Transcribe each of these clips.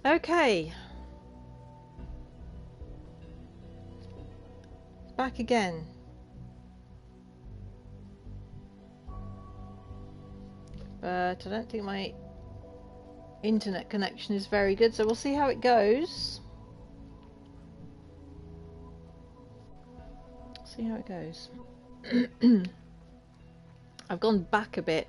Okay. Back again. But I don't think my internet connection is very good, so we'll see how it goes. See how it goes. I've gone back a bit.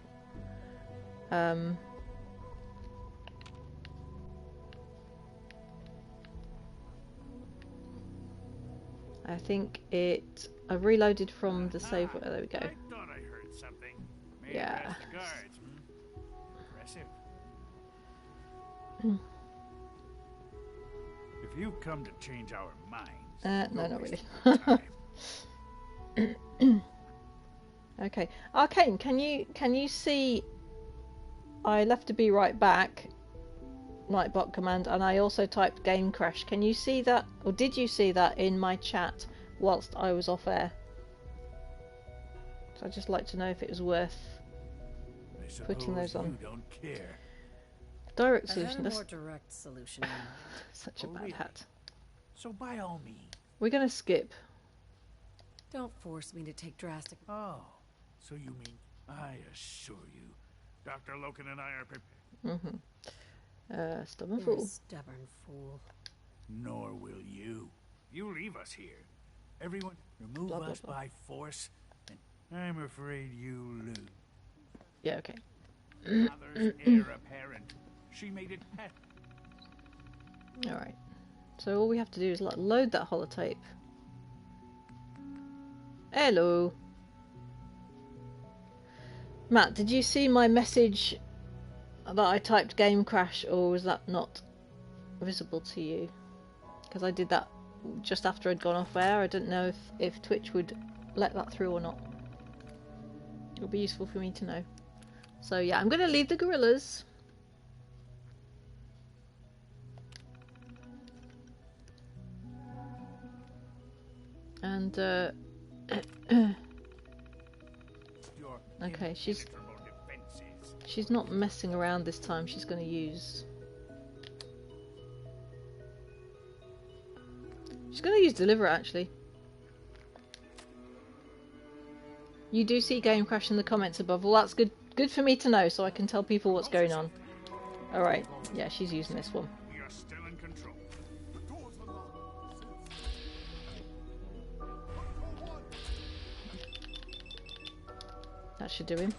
I think I've reloaded from the save. There we go. I thought I heard something. Maybe Yeah. that's the guards. Impressive. If you come to change our minds, no, not waste really. time. Okay, Arcane, can you see? I left to be right back. Nightbot command, and I also typed game crash. Can you see that, or did you see that in my chat whilst I was off air? So I'd just like to know if it was worth putting those on. You don't care. Direct I solution. had a That's more direct solution in mind. such a Oh, bad really? hat. So by all means. We're gonna skip. Don't force me to take drastic. Oh, so you mean I assure you, Dr. Loken and I are prepared. Stubborn You're a fool. stubborn fool. Nor will you. You leave us here. Everyone remove Blah, blah, us blah. by force, and I'm afraid you lose. Yeah, okay. Mother's heir apparent. She made it pet. All right. So all we have to do is load that holotape. Hello. Matt, did you see my message that I typed game crash, or was that not visible to you? Because I did that just after I'd gone off air. I didn't know if Twitch would let that through or not. It'll be useful for me to know. So yeah, I'm going to leave the gorillas. And Your okay, she's impenetrable defenses. She's not messing around this time. She's going to use... She's going to use Deliver, actually. You do see Game Crash in the comments above. Well, that's good. Good for me to know, so I can tell people what's going on. Alright. Yeah, she's using this one. We are still in control. That should do him.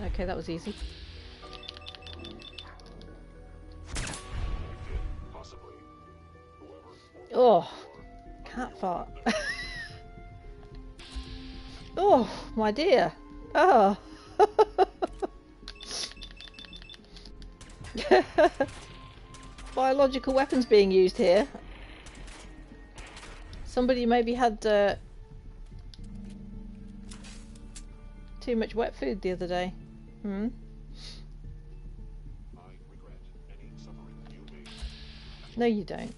Okay, that was easy. Oh, cat fart. Oh, my dear. Oh. Biological weapons being used here. Somebody maybe had too much wet food the other day. Hmm? I regret any suffering you made. No, you don't.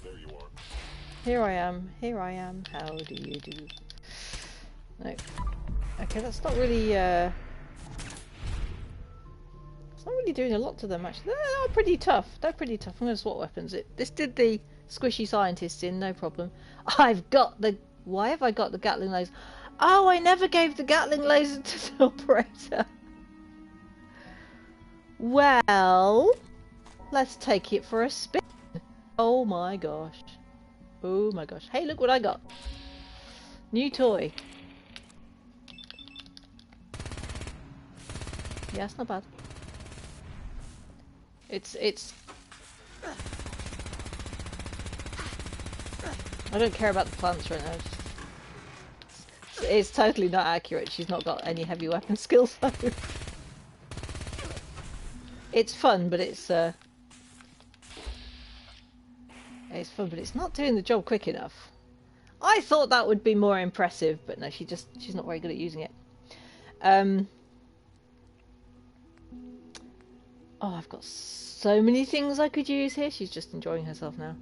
There you are. Here I am. Here I am. How do you do? No. Okay, that's not really it's not really doing a lot to them actually. They're pretty tough. They're pretty tough. I'm gonna swap weapons. This did the squishy scientist in, no problem. I've got the... Why have I got the Gatling laser? Oh, I never gave the Gatling laser to the operator. Well, let's take it for a spin. Oh my gosh. Oh my gosh. Hey, look what I got. New toy. Yeah, it's not bad. It's I don't care about the plants right now. It's totally not accurate. She's not got any heavy weapon skills though. It's fun, but it's fun, but it's not doing the job quick enough. I thought that would be more impressive, but no, she's not very good at using it. Oh, I've got so many things I could use here. She's just enjoying herself now.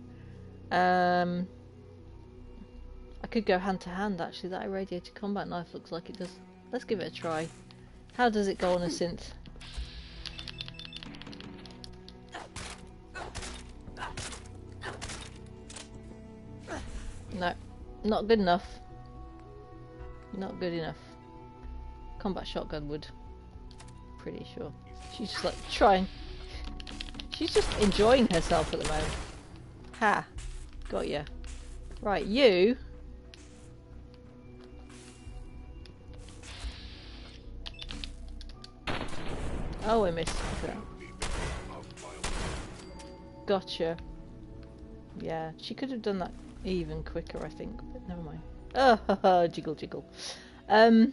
I could go hand to hand actually. That irradiated combat knife looks like it does. Let's give it a try. How does it go on a synth? No, not good enough. Not good enough. Combat shotgun would. Pretty sure. She's just like trying. She's just enjoying herself at the moment. Ha! Got ya. Right, you. Oh, I missed that. Gotcha. Yeah, she could have done that even quicker, I think, but never mind. Oh, jiggle, jiggle. Alright,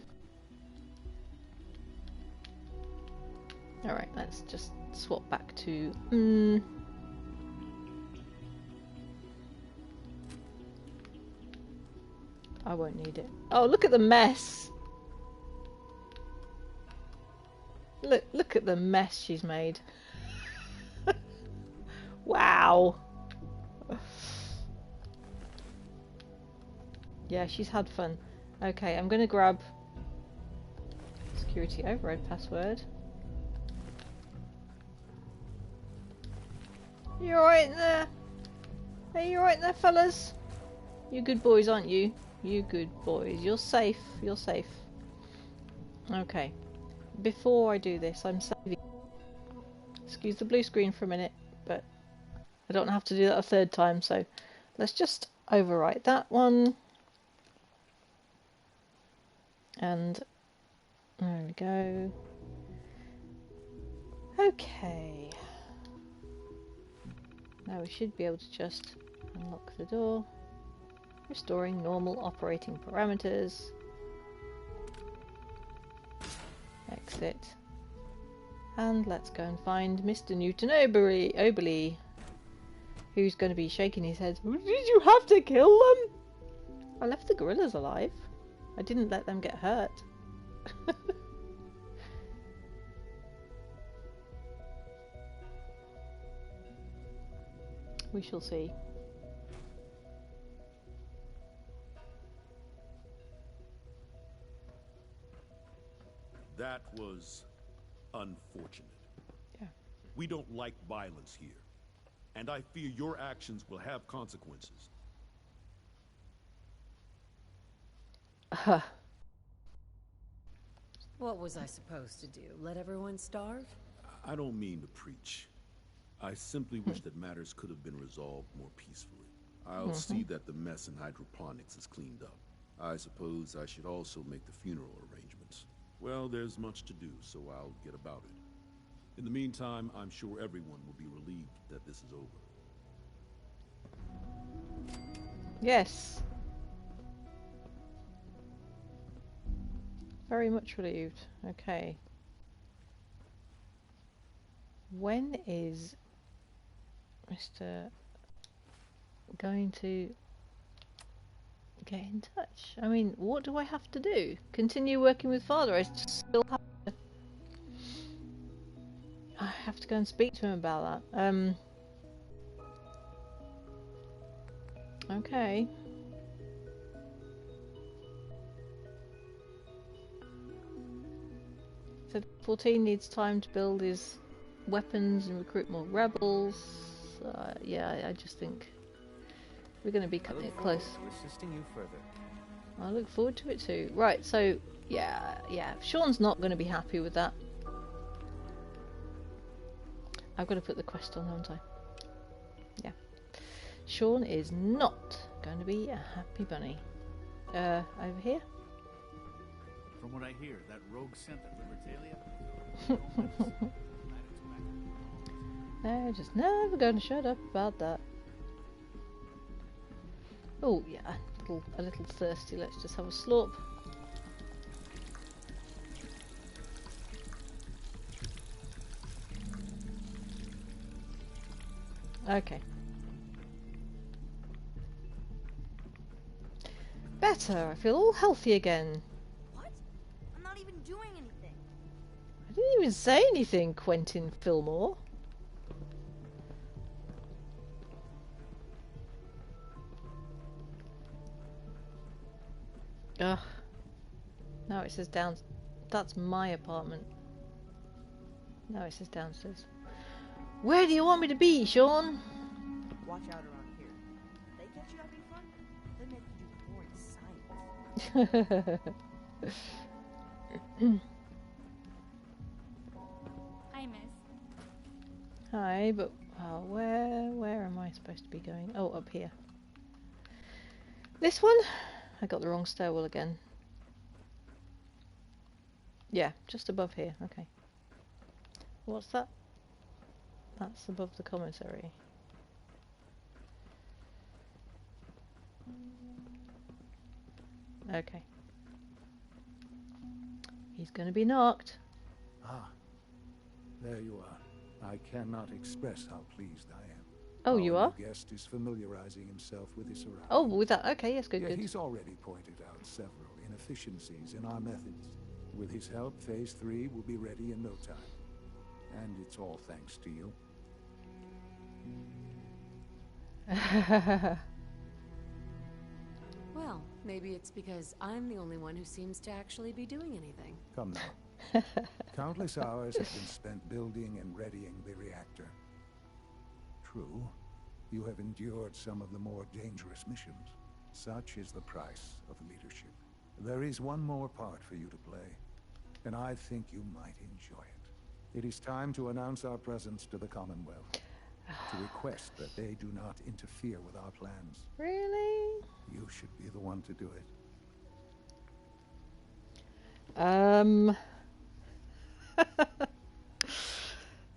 let's just swap back to... I won't need it. Oh, look at the mess! Look at the mess she's made. Wow! Yeah, she's had fun. Okay, I'm gonna grab security override password. You alright in there? Are you alright in there, fellas? You good boys, aren't you? You good boys. You're safe. You're safe. Okay. Before I do this, I'm saving. Excuse the blue screen for a minute, but I don't have to do that a third time, so let's just overwrite that one. And there we go. Okay. Now we should be able to just unlock the door. Restoring normal operating parameters. Exit. And let's go and find Mr. Newton Oberly, who's going to be shaking his head. Did you have to kill them? I left the gorillas alive. I didn't let them get hurt. We shall see. That was unfortunate. Yeah. We don't like violence here, and I fear your actions will have consequences. What was I supposed to do? Let everyone starve? I don't mean to preach. I simply wish that matters could have been resolved more peacefully. I'll see that the mess in hydroponics is cleaned up. I suppose I should also make the funeral arrangements. Well, there's much to do, so I'll get about it. In the meantime, I'm sure everyone will be relieved that this is over. Yes. Very much relieved. Okay. When is Mr. going to get in touch? I mean, what do I have to do? Continue working with Father? I still have to go and speak to him about that. Okay. So 14 needs time to build his weapons and recruit more rebels. Yeah, I just think we're going to be cutting it close. Assisting you further. I look forward to it too. Right, so yeah. Sean's not going to be happy with that. I've got to put the quest on, haven't I? Yeah. Sean is not going to be a happy bunny. Over here? From what I hear, that rogue sent at Libertalia. They're just never going to shut up about that. Oh yeah, a little thirsty. Let's just have a slurp. Okay. Better. I feel all healthy again. What? I'm not even doing anything. I didn't even say anything, Quentin Fillmore. Ugh. Now it says down. That's my apartment. Now it says downstairs. Where do you want me to be, Sean? Watch out around here. They catch you having fun, then they Hi, miss. Hi, but where am I supposed to be going? Oh, up here. This one? I got the wrong stairwell again. Yeah, just above here. Okay. What's that? That's above the commissary. Okay. He's going to be knocked. Ah, there you are. I cannot express how pleased I am. Oh, you Our are? new guest is familiarizing himself with his surroundings. Oh, with that. Okay, yes, good, Yeah, good. he's already pointed out several inefficiencies in our methods. With his help, Phase 3 will be ready in no time. And it's all thanks to you. Well, maybe it's because I'm the only one who seems to actually be doing anything. Come now. Countless hours have been spent building and readying the reactor. True, you have endured some of the more dangerous missions. Such is the price of leadership. There is one more part for you to play, and I think you might enjoy it. It is time to announce our presence to the Commonwealth, to request that they do not interfere with our plans. Really? You should be the one to do it.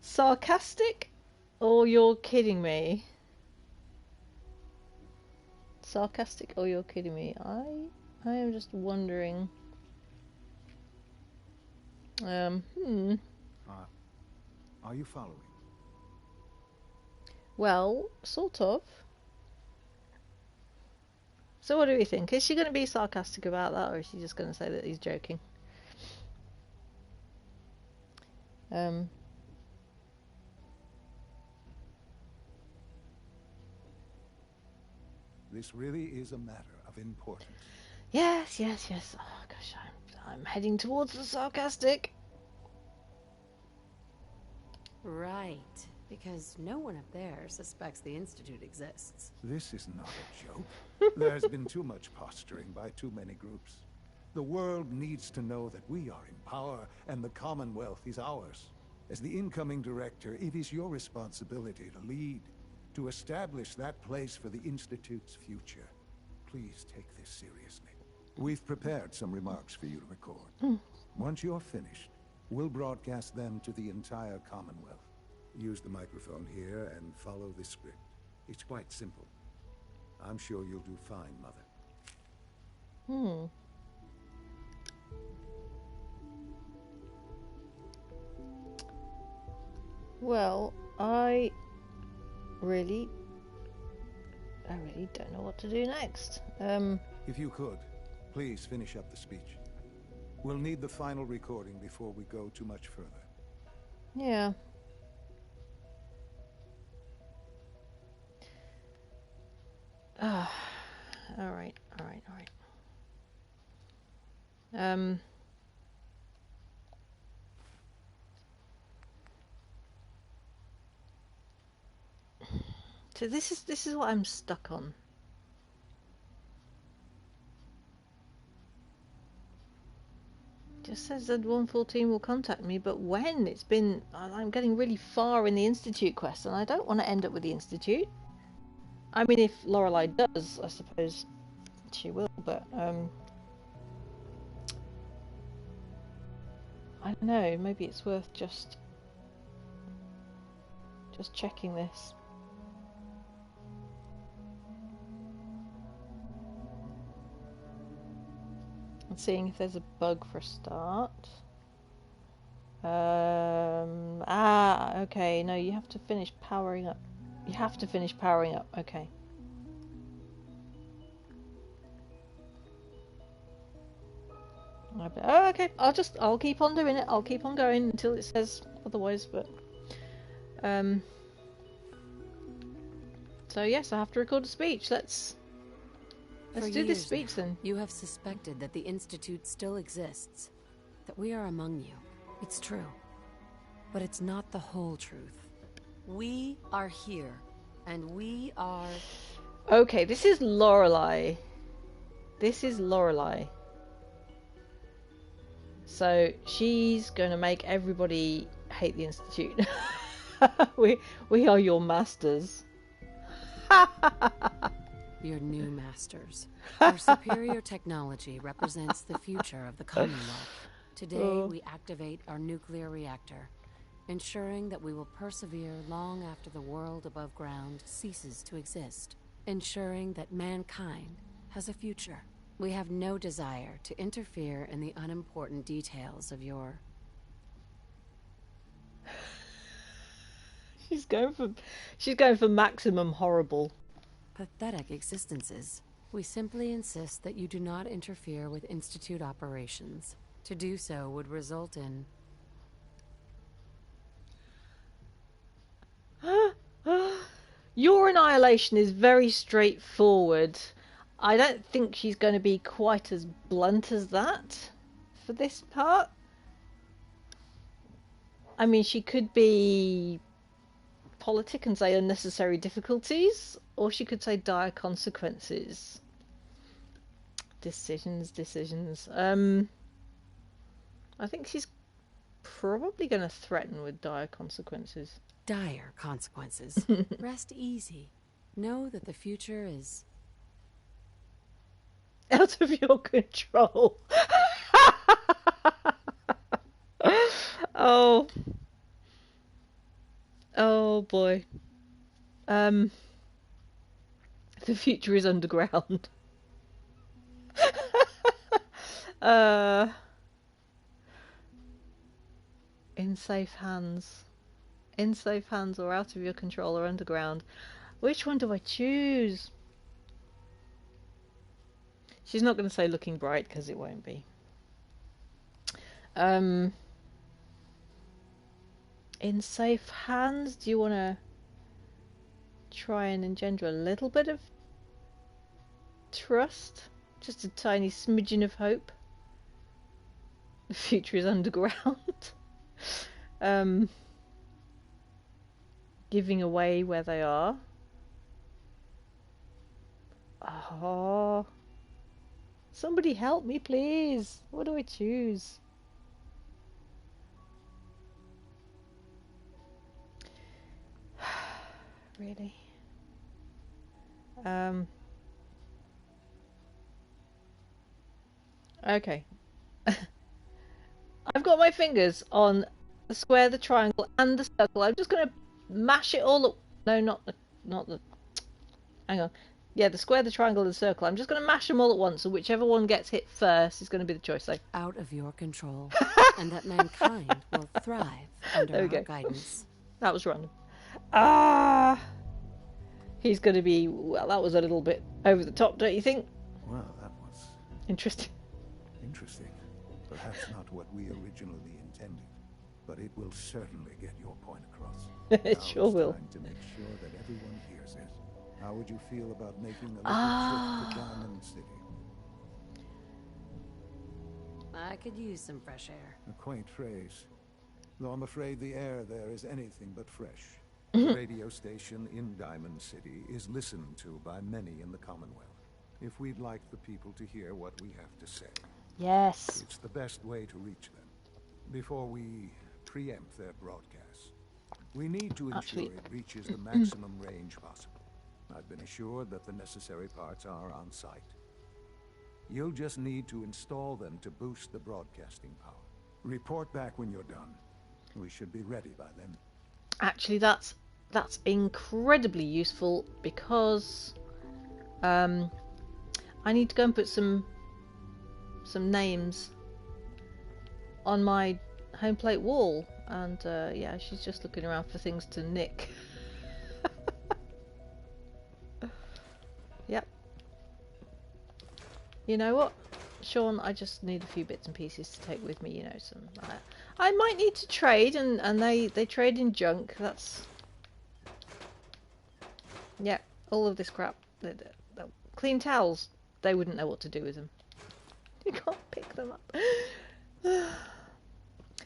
Sarcastic? Or you're kidding me? Sarcastic or you're kidding me? I am just wondering. Are you following? Well, sort of. So what do we think? Is she going to be sarcastic about that, or is she just going to say that he's joking? This really is a matter of importance. Yes, yes, yes. Oh gosh, I'm heading towards the sarcastic. Right, because no one up there suspects the Institute exists. This is not a joke. There's been too much posturing by too many groups. The world needs to know that we are in power and the Commonwealth is ours. As the incoming director, it is your responsibility to lead, to establish that place for the Institute's future. Please take this seriously. We've prepared some remarks for you to record. Once you're finished, we'll broadcast them to the entire Commonwealth. Use the microphone here and follow the script. It's quite simple. I'm sure you'll do fine, Mother. Well, I really don't know what to do next. If you could, please finish up the speech. We'll need the final recording before we go too much further. Yeah. All right. So this is what I'm stuck on. Just says that 114 will contact me, but when? I'm getting really far in the Institute quest, and I don't want to end up with the Institute. I mean, if Lorelei does, I suppose she will, but I don't know, maybe it's worth just checking this. And seeing if there's a bug for a start. Okay, no, you have to finish powering up. You have to finish powering up, okay. Oh, okay, I'll keep on doing it. I'll keep on going until it says otherwise, but so yes, I have to record a speech. Let's do this years speech now, then. You have suspected that the Institute still exists, that we are among you. It's true, but it's not the whole truth. We are here, and we are... Okay, this is Lorelei. So she's going to make everybody hate the Institute. we are your masters. Your new masters. Our superior technology represents the future of the Commonwealth. Today, we activate our nuclear reactor, ensuring that we will persevere long after the world above ground ceases to exist, ensuring that mankind has a future. We have no desire to interfere in the unimportant details of your... She's going for maximum horrible. pathetic existences. We simply insist that you do not interfere with Institute operations. To do so would result in... Your annihilation is very straightforward. I don't think she's going to be quite as blunt as that for this part. I mean, she could be politic and say unnecessary difficulties, or she could say dire consequences. Decisions. I think she's probably going to threaten with dire consequences. Dire consequences. Rest easy. Know that the future is... out of your control. Oh boy. The future is underground. In safe hands. In safe hands or out of your control or underground. Which one do I choose? She's not going to say looking bright because it won't be. In safe hands, do you want to try and engender a little bit of trust? Just a tiny smidgen of hope? The future is underground. Giving away where they are. Oh. Somebody help me, please. What do I choose? Really? Okay. I've got my fingers on the square, the triangle, and the circle. I'm just going to mash it all up. No, not the... Hang on. Yeah, the square, the triangle, and the circle. I'm just going to mash them all at once, and whichever one gets hit first is going to be the choice. So. Out of your control, and that mankind will thrive under our guidance. That was random. Ah! He's going to be... Well, that was a little bit over the top, don't you think? Well, that was... Interesting. Interesting. Perhaps not what we originally intended, but it will certainly get your point across. It sure will. Time to make sure that everyone hears it. How would you feel about making a little trip to Diamond City? I could use some fresh air. A quaint phrase, though I'm afraid the air there is anything but fresh. The radio station in Diamond City is listened to by many in the Commonwealth. If we'd like the people to hear what we have to say, yes, it's the best way to reach them. Before we preempt their broadcasts, we need to ensure it reaches the maximum range possible. I've been assured that the necessary parts are on site. You'll just need to install them to boost the broadcasting power. Report back when you're done. We should be ready by then. Actually, that's incredibly useful because I need to go and put some names on my home plate wall, and yeah, she's just looking around for things to nick. Yep. You know what, Sean? I just need a few bits and pieces to take with me. You know, some. I might need to trade, and they trade in junk. That's. Yeah, all of this crap. Clean towels. They wouldn't know what to do with them. You can't pick them up.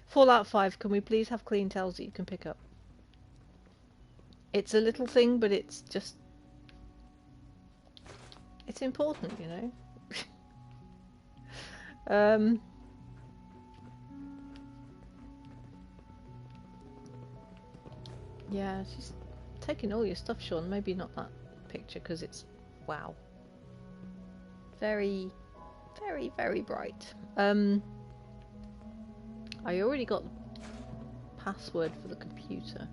Fallout 5, can we please have clean towels that you can pick up? It's a little thing, but it's just... It's important, you know? Yeah, she's taking all your stuff, Sean. Maybe not that picture, because it's... wow. Very, very, very bright. I already got the password for the computer.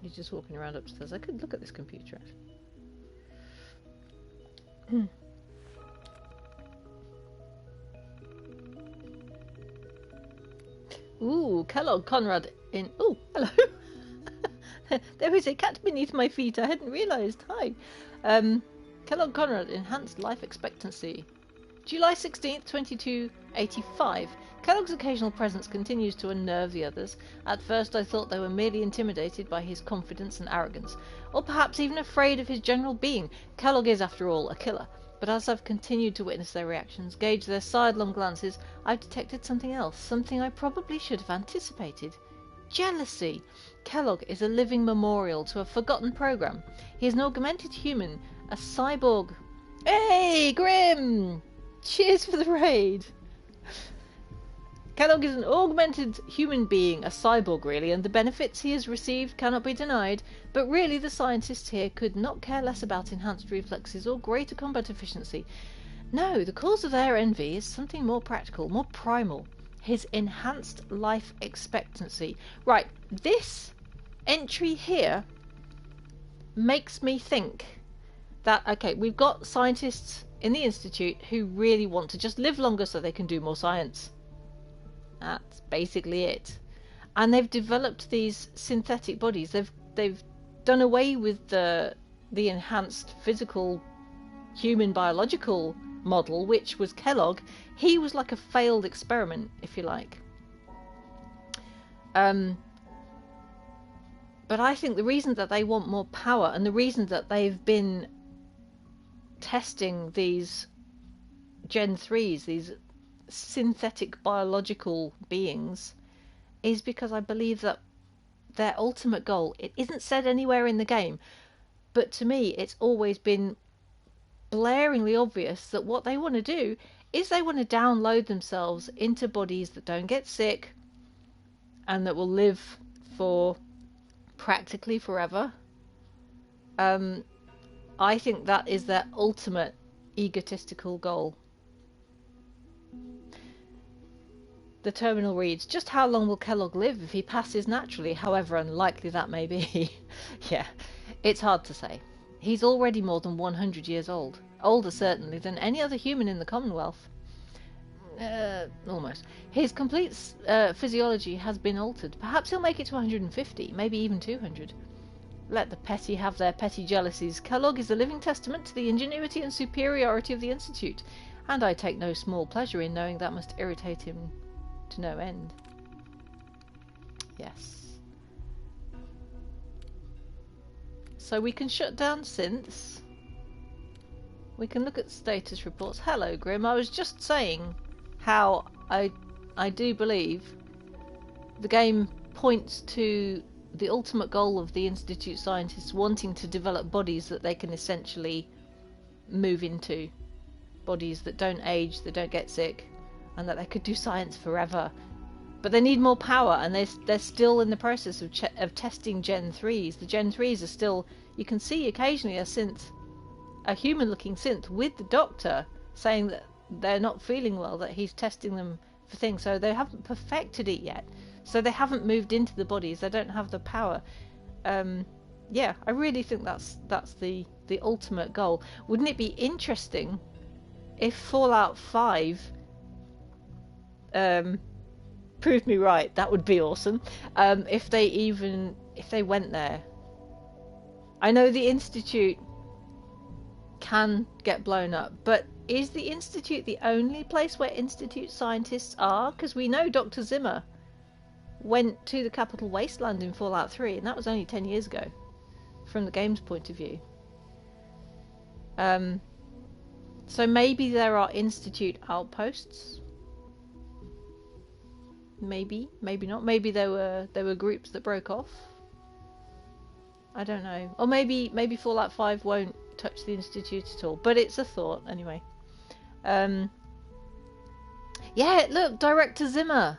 He's just walking around upstairs. I could look at this computer, actually. Ooh, Kellogg Conrad in... Ooh, hello! There is a cat beneath my feet. I hadn't realised. Hi. Kellogg Conrad, enhanced life expectancy. July 16th, 2285. Kellogg's occasional presence continues to unnerve the others. At first I thought they were merely intimidated by his confidence and arrogance, or perhaps even afraid of his general being. Kellogg is, after all, a killer. But as I've continued to witness their reactions, gauge their sidelong glances, I've detected something else, something I probably should have anticipated. Jealousy. Kellogg is a living memorial to a forgotten program. He is an augmented human, a cyborg. Hey, Grim! Cheers for the raid! Kellogg is an augmented human being, a cyborg really, and the benefits he has received cannot be denied, but really the scientists here could not care less about enhanced reflexes or greater combat efficiency. No, the cause of their envy is something more practical, more primal. His enhanced life expectancy. Right, this entry here makes me think that, okay, we've got scientists in the Institute who really want to just live longer so they can do more science. That's basically it. And they've developed these synthetic bodies. They've done away with the enhanced physical human biological model, which was Kellogg. He was like a failed experiment, if you like. But I think the reason that they want more power, and the reason that they've been testing these Gen 3s, these synthetic biological beings, is because I believe that their ultimate goal, it isn't said anywhere in the game, but to me it's always been blaringly obvious that what they want to do is they want to download themselves into bodies that don't get sick and that will live for practically forever. I think that is their ultimate egotistical goal. The terminal reads, just how long will Kellogg live if he passes naturally, however unlikely that may be? Yeah, it's hard to say. He's already more than 100 years old. Older, certainly, than any other human in the Commonwealth. Almost. His complete physiology has been altered. Perhaps he'll make it to 150, maybe even 200. Let the petty have their petty jealousies. Kellogg is a living testament to the ingenuity and superiority of the Institute, and I take no small pleasure in knowing that must irritate him to no end. Yes. So we can shut down synths. We can look at status reports. Hello, Grim. I was just saying how I do believe the game points to the ultimate goal of the Institute scientists wanting to develop bodies that they can essentially move into. Bodies that don't age, that don't get sick, and that they could do science forever. But they need more power, and they're still in the process of testing Gen 3s. The Gen 3s are still... You can see occasionally a human-looking synth with the doctor saying that they're not feeling well, that he's testing them for things. So they haven't perfected it yet. So they haven't moved into the bodies. They don't have the power. Yeah, I really think that's the ultimate goal. Wouldn't it be interesting if Fallout 5 proved me right? That would be awesome. If they went there. I know the Institute can get blown up, but is the Institute the only place where Institute scientists are? Because we know Dr. Zimmer went to the Capital Wasteland in Fallout 3, and that was only 10 years ago, from the game's point of view. So maybe there are Institute outposts. Maybe, maybe not. Maybe there were groups that broke off. I don't know. Or maybe Fallout 5 won't touch the Institute at all. But it's a thought, anyway. Yeah, look, Director Zimmer.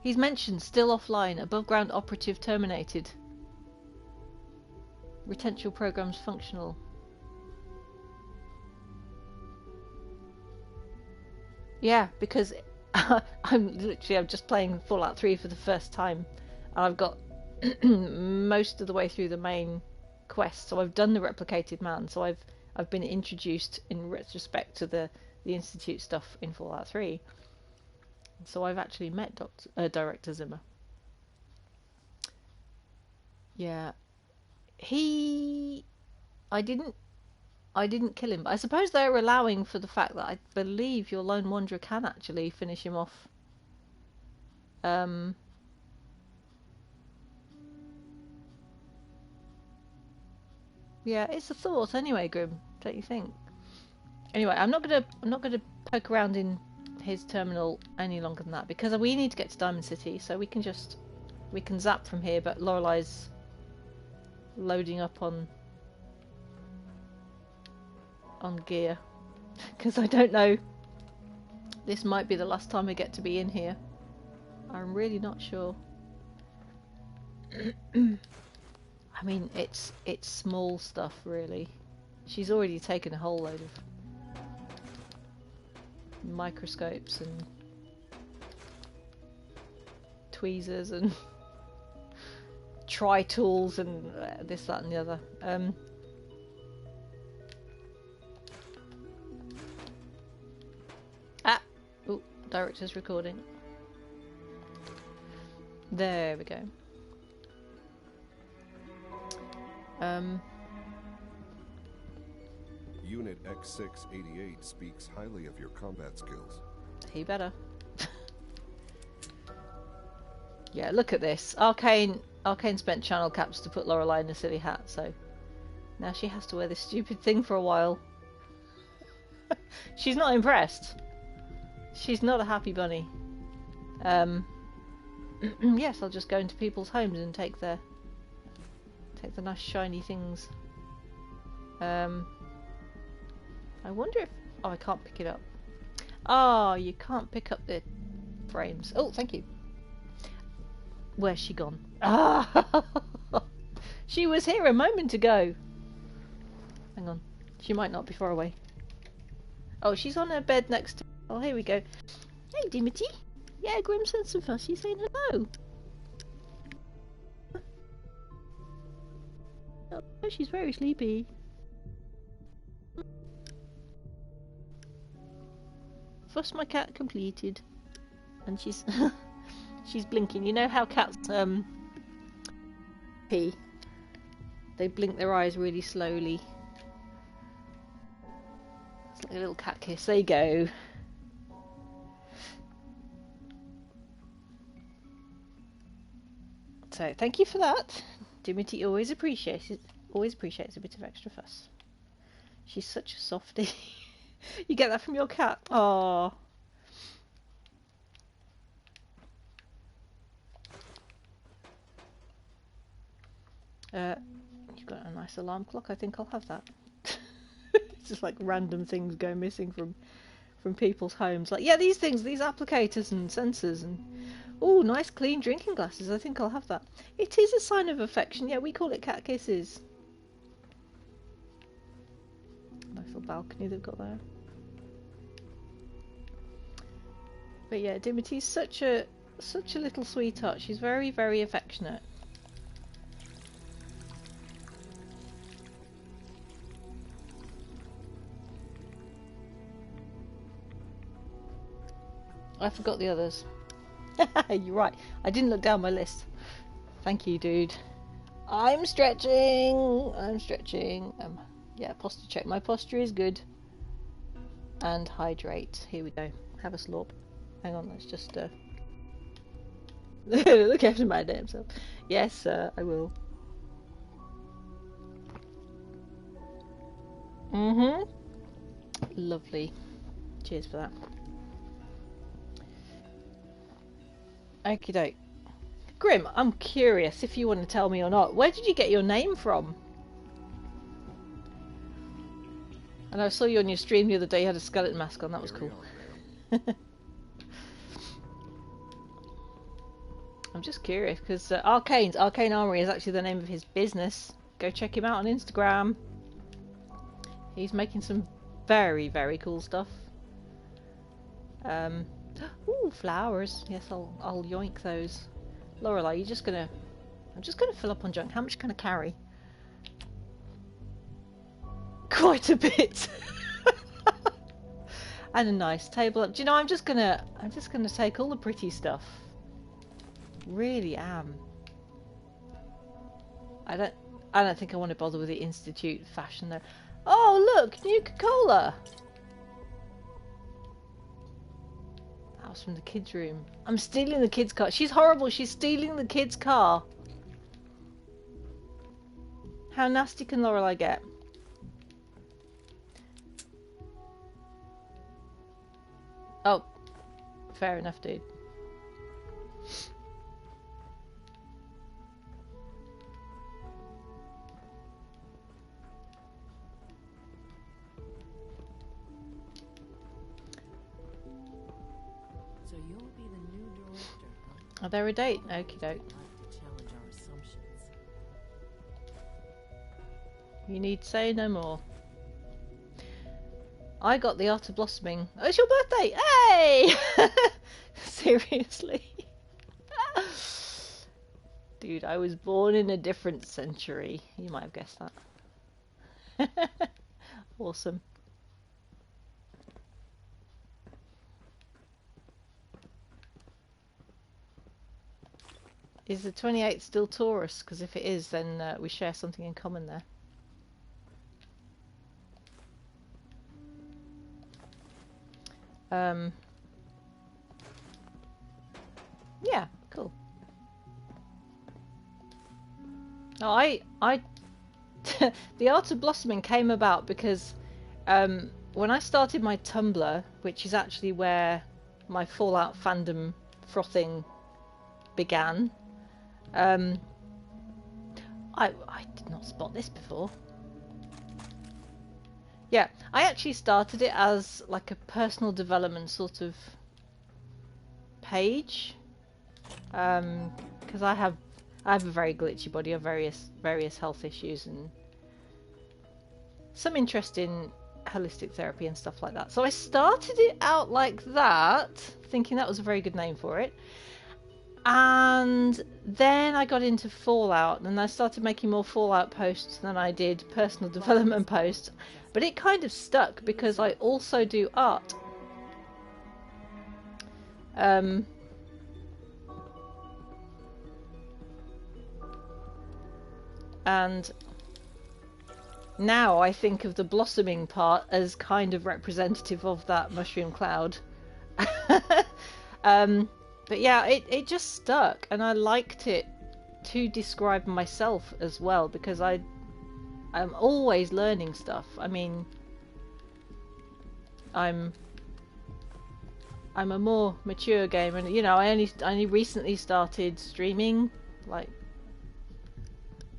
He's mentioned, still offline. Above ground operative terminated. Retention programs functional. Yeah, because I'm just playing Fallout 3 for the first time. And I've got most of the way through the main quest. So I've done the replicated man. So I've been introduced in retrospect to the Institute stuff in Fallout 3. So I've actually met Director Zimmer. Yeah. I didn't kill him, but I suppose they're allowing for the fact that I believe your Lone Wanderer can actually finish him off. Yeah, it's a thought anyway, Grim. Don't you think? Anyway, I'm not gonna poke around in his terminal any longer than that because we need to get to Diamond City, so we can zap from here. But Lorelei's loading up on gear because I don't know. This might be the last time I get to be in here. I'm really not sure. I mean, it's small stuff, really. She's already taken a whole load of microscopes and tweezers and tri-tools and this, that, and the other. Oh, director's recording. There we go. Unit X688 speaks highly of your combat skills. He better. Yeah, look at this. Arcane spent channel caps to put Lorelei in a silly hat, so now she has to wear this stupid thing for a while. She's not impressed. She's not a happy bunny. Yes, I'll just go into people's homes and take the nice shiny things. I wonder if... Oh, I can't pick it up. Oh, you can't pick up the frames. Oh, thank you. Where's she gone? Ah, she was here a moment ago. Hang on. She might not be far away. Oh, she's on her bed next to... Oh, here we go. Hey, Dimity. Yeah, Grim sent some fuss. She's saying hello. Oh, she's very sleepy. Fuss my cat completed. And she's... she's blinking. You know how cats, pee? They blink their eyes really slowly. It's like a little cat kiss. There you go. So, thank you for that. Dimity always appreciates it. Always appreciates a bit of extra fuss. She's such a softie. You get that from your cat? Aww. You've got a nice alarm clock. I think I'll have that. It's just like random things go missing from people's homes. Like, yeah, these things, these applicators and sensors and... Oh, nice clean drinking glasses. I think I'll have that. It is a sign of affection. Yeah, we call it cat kisses. Nice little balcony they've got there. But yeah, Dimity's such a little sweetheart. She's very, very affectionate. I forgot the others. You're right. I didn't look down my list. Thank you, dude. I'm stretching. I'm stretching. Yeah, posture check. My posture is good. And hydrate. Here we go. Have a slurp. Hang on, let's just look after my damn self. Yes, I will. Lovely. Cheers for that. Okie doke. Grim, I'm curious if you want to tell me or not. Where did you get your name from? And I saw you on your stream the other day, you had a skeleton mask on, that was cool. I'm just curious, because Arcane Armory is actually the name of his business. Go check him out on Instagram. He's making some very, very cool stuff. Ooh, flowers. Yes, I'll yoink those. Lorelei, I'm just gonna fill up on junk. How much can I carry? Quite a bit. And a nice table. Do you know, I'm just gonna take all the pretty stuff. Really am. I don't think I want to bother with the Institute fashion though. Oh look, Nuka-Cola. That was from the kids' room. I'm stealing the kids' car. She's horrible. She's stealing the kids' car. How nasty can Lorelei get? Oh, fair enough, dude. So you'll be the new director, huh? Are there a date? Okie doke. I'd like to challenge our assumptions. You need say no more. I got the Art of Blossoming. Oh, it's your birthday! Hey! Seriously? Dude, I was born in a different century. You might have guessed that. Awesome. Is the 28th still Taurus? Because if it is, then we share something in common there. Yeah, cool. No, the Art of Blossoming came about because when I started my Tumblr, which is actually where my Fallout fandom frothing began, I did not spot this before. Yeah, I actually started it as like a personal development sort of page, because I have a very glitchy body. I have various health issues and some interest in holistic therapy and stuff like that. So I started it out like that, thinking that was a very good name for it. And then I got into Fallout, and I started making more Fallout posts than I did personal development posts. But it kind of stuck because I also do art. And now I think of the blossoming part as kind of representative of that mushroom cloud. But yeah, it just stuck, and I liked it to describe myself as well, because I'm always learning stuff. I mean, I'm a more mature gamer, and you know, I only recently started streaming, like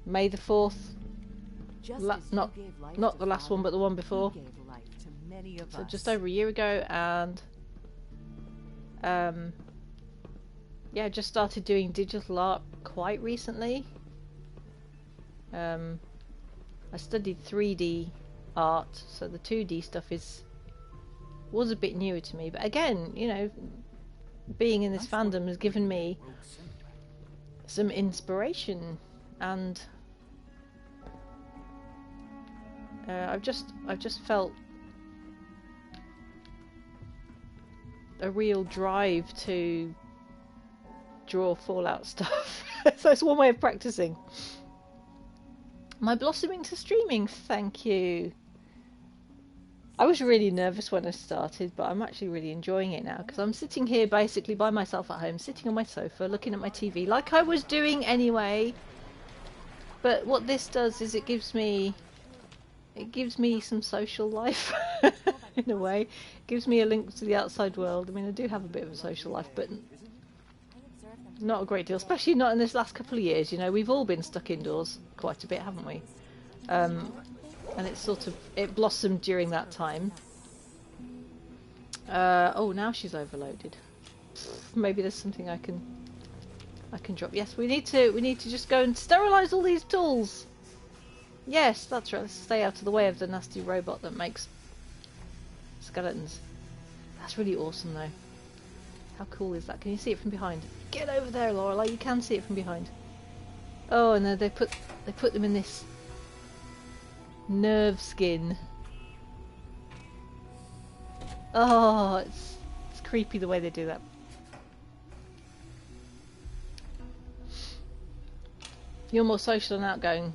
May the 4th. Not the last one, but the one before. So just over a year ago, and yeah, just started doing digital art quite recently. I studied 3D art, so the 2D stuff was a bit newer to me. But again, you know, being in this fandom has given me some inspiration, and I've just felt a real drive to draw Fallout stuff. So it's one way of practicing. My blossoming to streaming, thank you. I was really nervous when I started, but I'm actually really enjoying it now, because I'm sitting here basically by myself at home, sitting on my sofa, looking at my TV, like I was doing anyway. But what this does is it gives me some social life, in a way. It gives me a link to the outside world. I mean, I do have a bit of a social life, but not a great deal, especially not in this last couple of years. You know, we've all been stuck indoors quite a bit, haven't we? And and it blossomed during that time. Oh, now she's overloaded. Maybe there's something I can drop. Yes, we need to just go and sterilize all these tools. Yes, that's right. Let's stay out of the way of the nasty robot that makes skeletons. That's really awesome, though. How cool is that? Can you see it from behind? Get over there, Lorelei. You can see it from behind. Oh, and they put them in this nerve skin. Oh, it's creepy the way they do that. You're more social and outgoing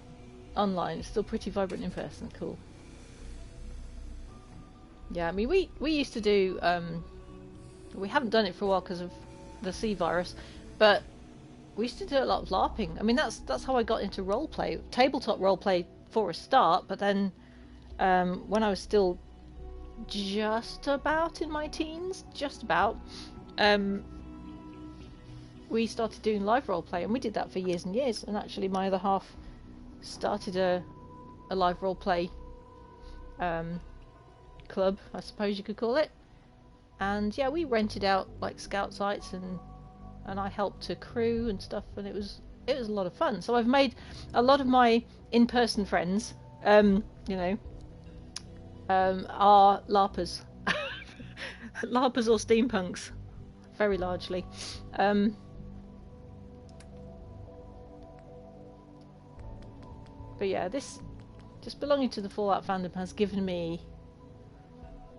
online. It's still pretty vibrant in person. Cool. Yeah, I mean, we used to do. We haven't done it for a while because of the C virus, but we used to do a lot of LARPing. I mean, that's how I got into roleplay, tabletop roleplay for a start. But then, when I was still just about in my teens, we started doing live roleplay, and we did that for years and years. And actually, my other half started a live roleplay club, I suppose you could call it. And yeah, we rented out like scout sites, and I helped to crew and stuff, and it was a lot of fun. So I've made a lot of my in-person friends, are LARPers, LARPers or steampunks, very largely. But yeah, this just belonging to the Fallout fandom has given me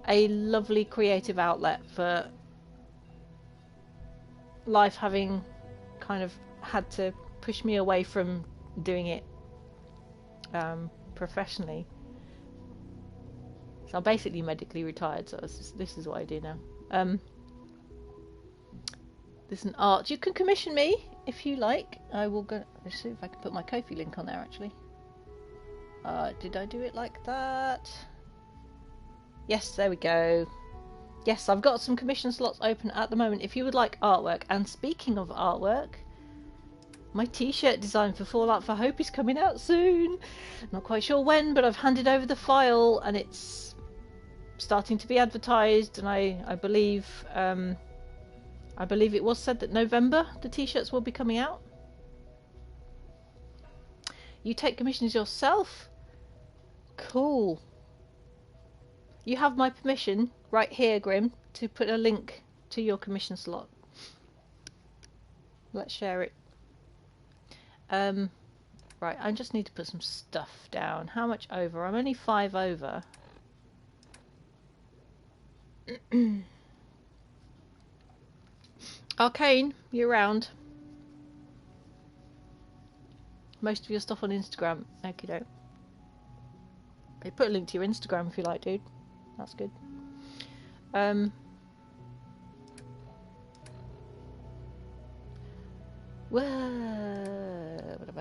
a lovely creative outlet for life, having kind of had to push me away from doing it professionally. So I'm basically medically retired, so this is what I do now. This is an art. You can commission me if you like. I will go. Let's see if I can put my Ko-fi link on there actually. Did I do it like that? Yes, there we go. Yes, I've got some commission slots open at the moment if you would like artwork. And speaking of artwork, my t-shirt design for Fallout for Hope is coming out soon. Not quite sure when, but I've handed over the file and it's starting to be advertised, and I believe it was said that November the t-shirts will be coming out. You take commissions yourself? Cool. You have my permission right here, Grim, to put a link to your commission slot. Let's share it. Right, I just need to put some stuff down. How much over? I'm only 5 over. Arcane, you're around. Most of your stuff on Instagram. Okie doke. Hey, put a link to your Instagram if you like, dude. That's good.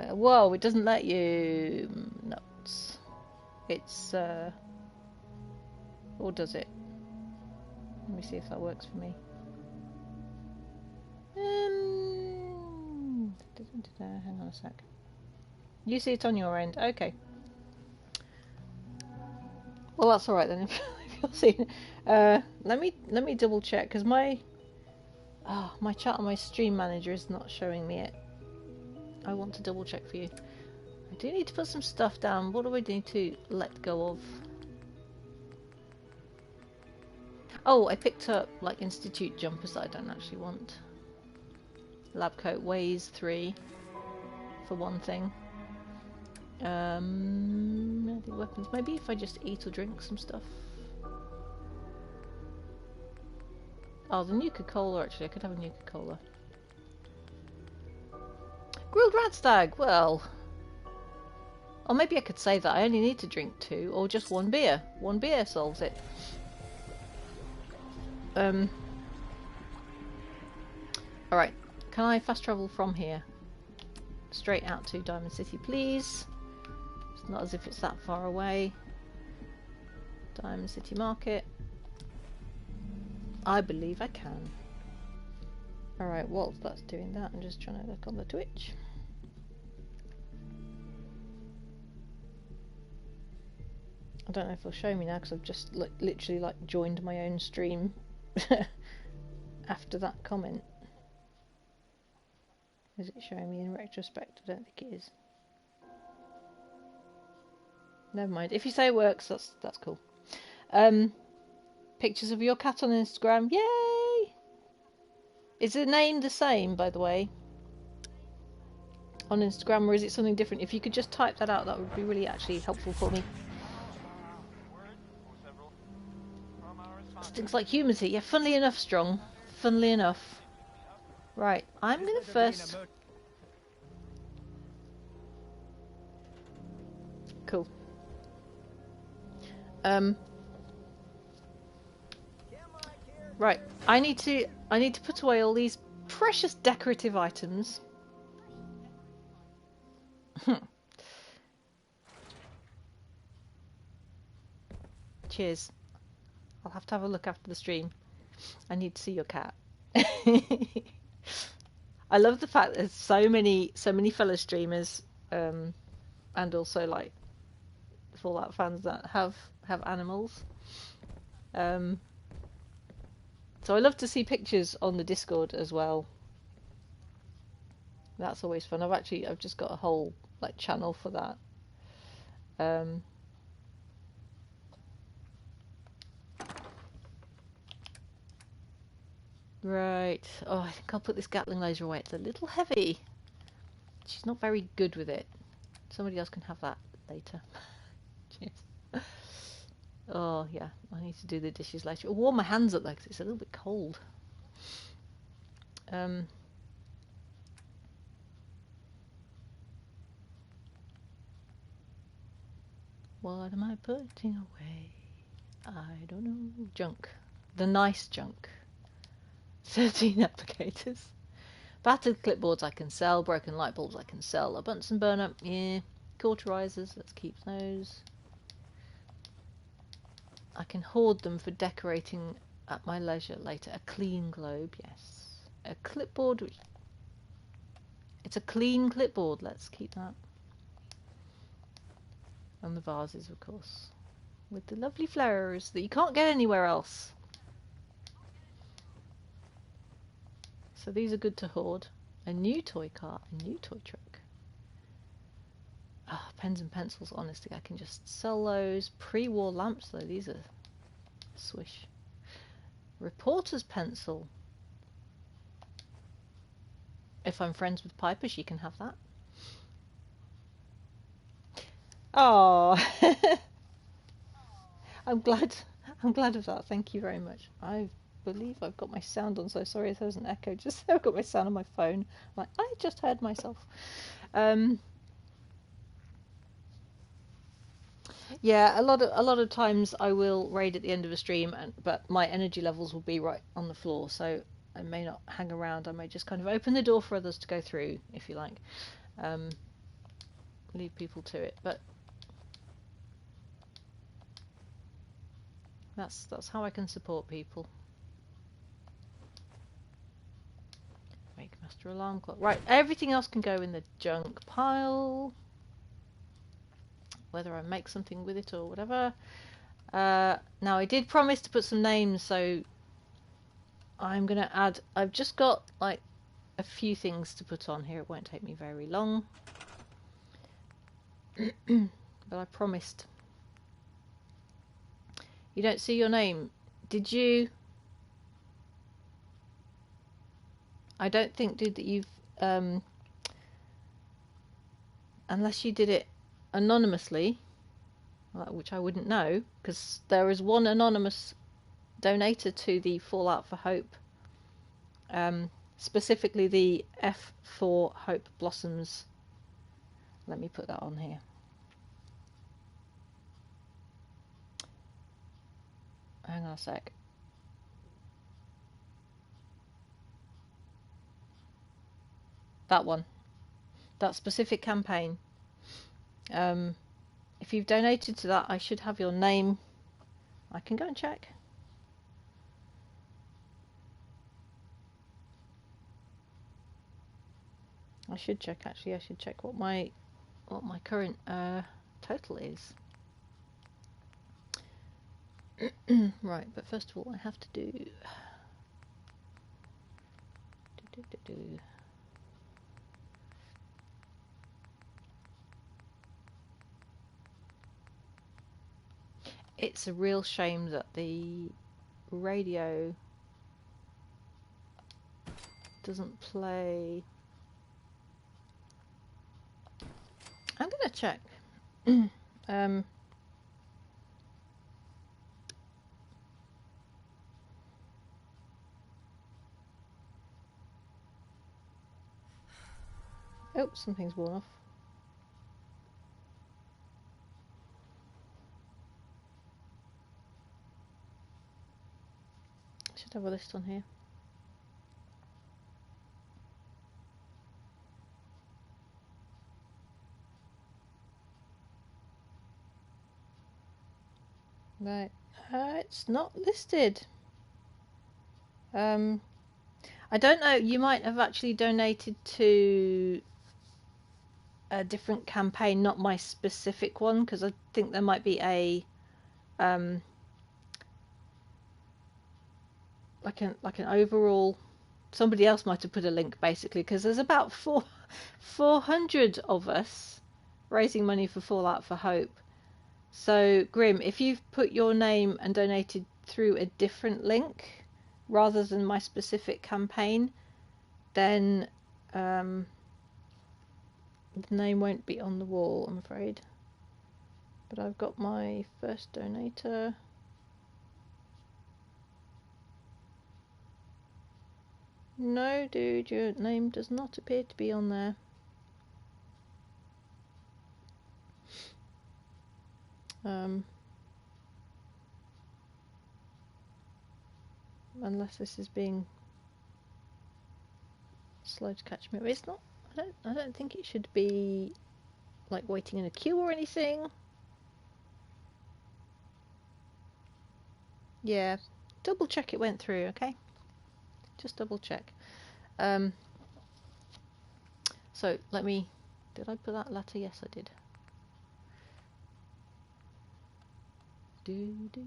Whoa, it doesn't let you nuts. It's or does it? Let me see if that works for me. Hang on a sec. You see it on your end, okay. Well, that's all right then. If you're seeing it. Let me double check because my chat on my stream manager is not showing me it. I want to double check for you. I do need to put some stuff down. What do I need to let go of? Oh, I picked up like Institute jumpers that I don't actually want. Lab coat weighs 3 for one thing. Weapons. Maybe if I just eat or drink some stuff. Oh, the Nuka-Cola, actually. I could have a Nuka-Cola. Grilled rat stag! Well... Or maybe I could say that I only need to drink 2, or just 1 beer. 1 beer solves it. Alright. Can I fast travel from here? Straight out to Diamond City, please. It's not as if it's that far away. Diamond City Market. I believe I can. Alright, whilst that's doing that, I'm just trying to look on the Twitch. I don't know if it'll show me now because I've just literally like joined my own stream after that comment. Is it showing me in retrospect? I don't think it is. Never mind. If you say it works, that's cool. Pictures of your cat on Instagram. Yay! Is the name the same, by the way, on Instagram, or is it something different? If you could just type that out, that would be really actually helpful for me. Things like humanity. Yeah, funnily enough, Strong. Funnily enough. Right, I'm going to first... Cool. Right, I need to put away all these precious decorative items. Cheers. I'll have to have a look after the stream. I need to see your cat. I love the fact there's so many fellow streamers, and also like Fallout fans that have animals. So I love to see pictures on the Discord as well. That's always fun. I've just got a whole like channel for that. Right. Oh, I think I'll put this Gatling laser away. It's a little heavy. She's not very good with it. Somebody else can have that later. Cheers. Oh, yeah. I need to do the dishes later. I'll warm my hands up though, because it's a little bit cold. What am I putting away? I don't know. Junk. The nice junk. 13 applicators. Battered clipboards I can sell. Broken light bulbs I can sell. A Bunsen burner, yeah. Cauterizers, let's keep those. I can hoard them for decorating at my leisure later. A clean globe, yes. A clipboard, which... It's a clean clipboard, let's keep that. And the vases, of course. With the lovely flowers that you can't get anywhere else. So these are good to hoard. A new toy car, a new toy truck. Ah, pens and pencils, honestly, I can just sell those. Pre-war lamps, though, these are swish. Reporter's pencil. If I'm friends with Piper, she can have that. Oh, I'm glad of that. Thank you very much. I believe I've got my sound on, so sorry if there's an echo. Just I've got my sound on my phone. Like I just heard myself. Yeah, a lot of times I will raid at the end of a stream, but my energy levels will be right on the floor, so I may not hang around. I may just kind of open the door for others to go through, if you like. Leave people to it, but that's how I can support people. Make master alarm clock. Right, everything else can go in the junk pile. Whether I make something with it or whatever. Now I did promise to put some names, so I'm gonna add. I've just got like a few things to put on here. It won't take me very long. But I promised. You don't see your name, did you? I don't think, dude, that you've unless you did it anonymously, which I wouldn't know, because there is one anonymous donator to the Fallout for Hope, specifically the F4 Hope Blossoms. Let me put that on here. Hang on a sec. That one. That specific campaign. If you've donated to that, I should have your name. I can go and check. I should check, actually. I should check what my current total is. Right, but first of all, I have to do. It's a real shame that the radio doesn't play. I'm gonna check. Oh, something's worn off. Should have a list on here. Right, it's not listed. I don't know, you might have actually donated to a different campaign, not my specific one, because I think there might be a like an overall. Somebody else might have put a link basically, because there's about 400 of us raising money for Fallout for Hope. So Grim, if you've put your name and donated through a different link rather than my specific campaign, then the name won't be on the wall, I'm afraid. But I've got my first donator. No, dude, your name does not appear to be on there. Unless this is being slow to catch me. It's not. I don't think it should be like waiting in a queue or anything. Yeah, double check it went through, okay? Just double check. So let me. Did I put that letter? Yes, I did. There you go.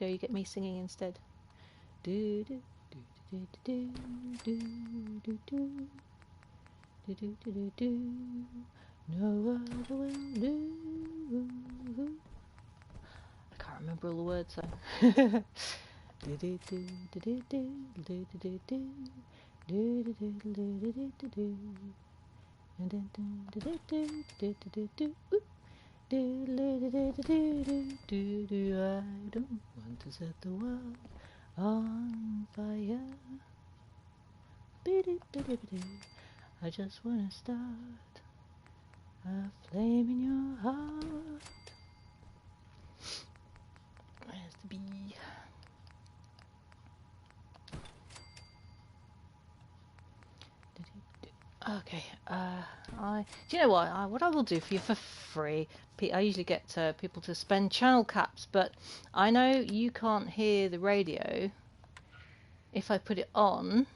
You get me singing instead. No other will do. I can't remember all the words though. I don't want to set the world on fire. I just want to start a flame in your heart. Where's the bee? Okay, do you know what? What I will do for you for free, I usually get people to spend channel caps, but I know you can't hear the radio if I put it on.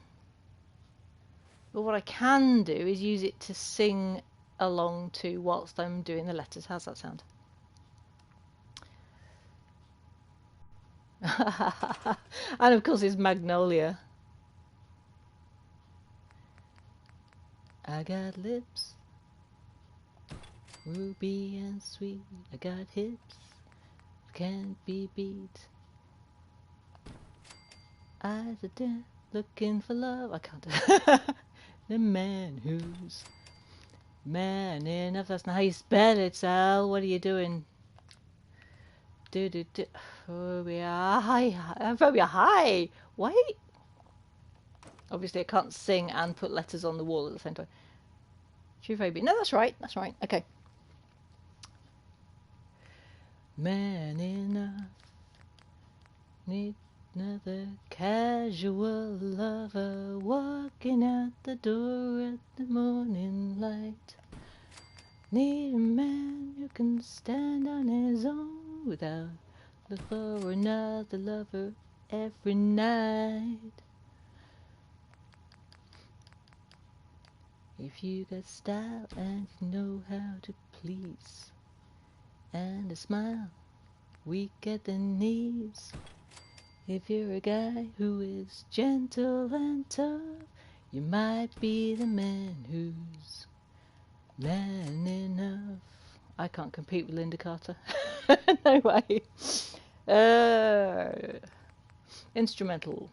But what I can do is use it to sing along to whilst I'm doing the letters. How's that sound? And of course it's Magnolia. I got lips, ruby and sweet. I got hips, can't be beat. Eyes are dim, looking for love. I can't do the man who's man enough. That's not how you spell it, Sal. What are you doing? Phobia high. Phobia high. Wait. Obviously, I can't sing and put letters on the wall at the same time. True phobia. No, that's right. That's right. Okay. Man enough. Need another casual lover walking out the door at the morning light. Need a man who can stand on his own without look for another lover every night. If you got style and you know how to please, and a smile weak at the knees. If you're a guy who is gentle and tough, you might be the man who's man enough. I can't compete with Linda Carter. No way. Instrumental.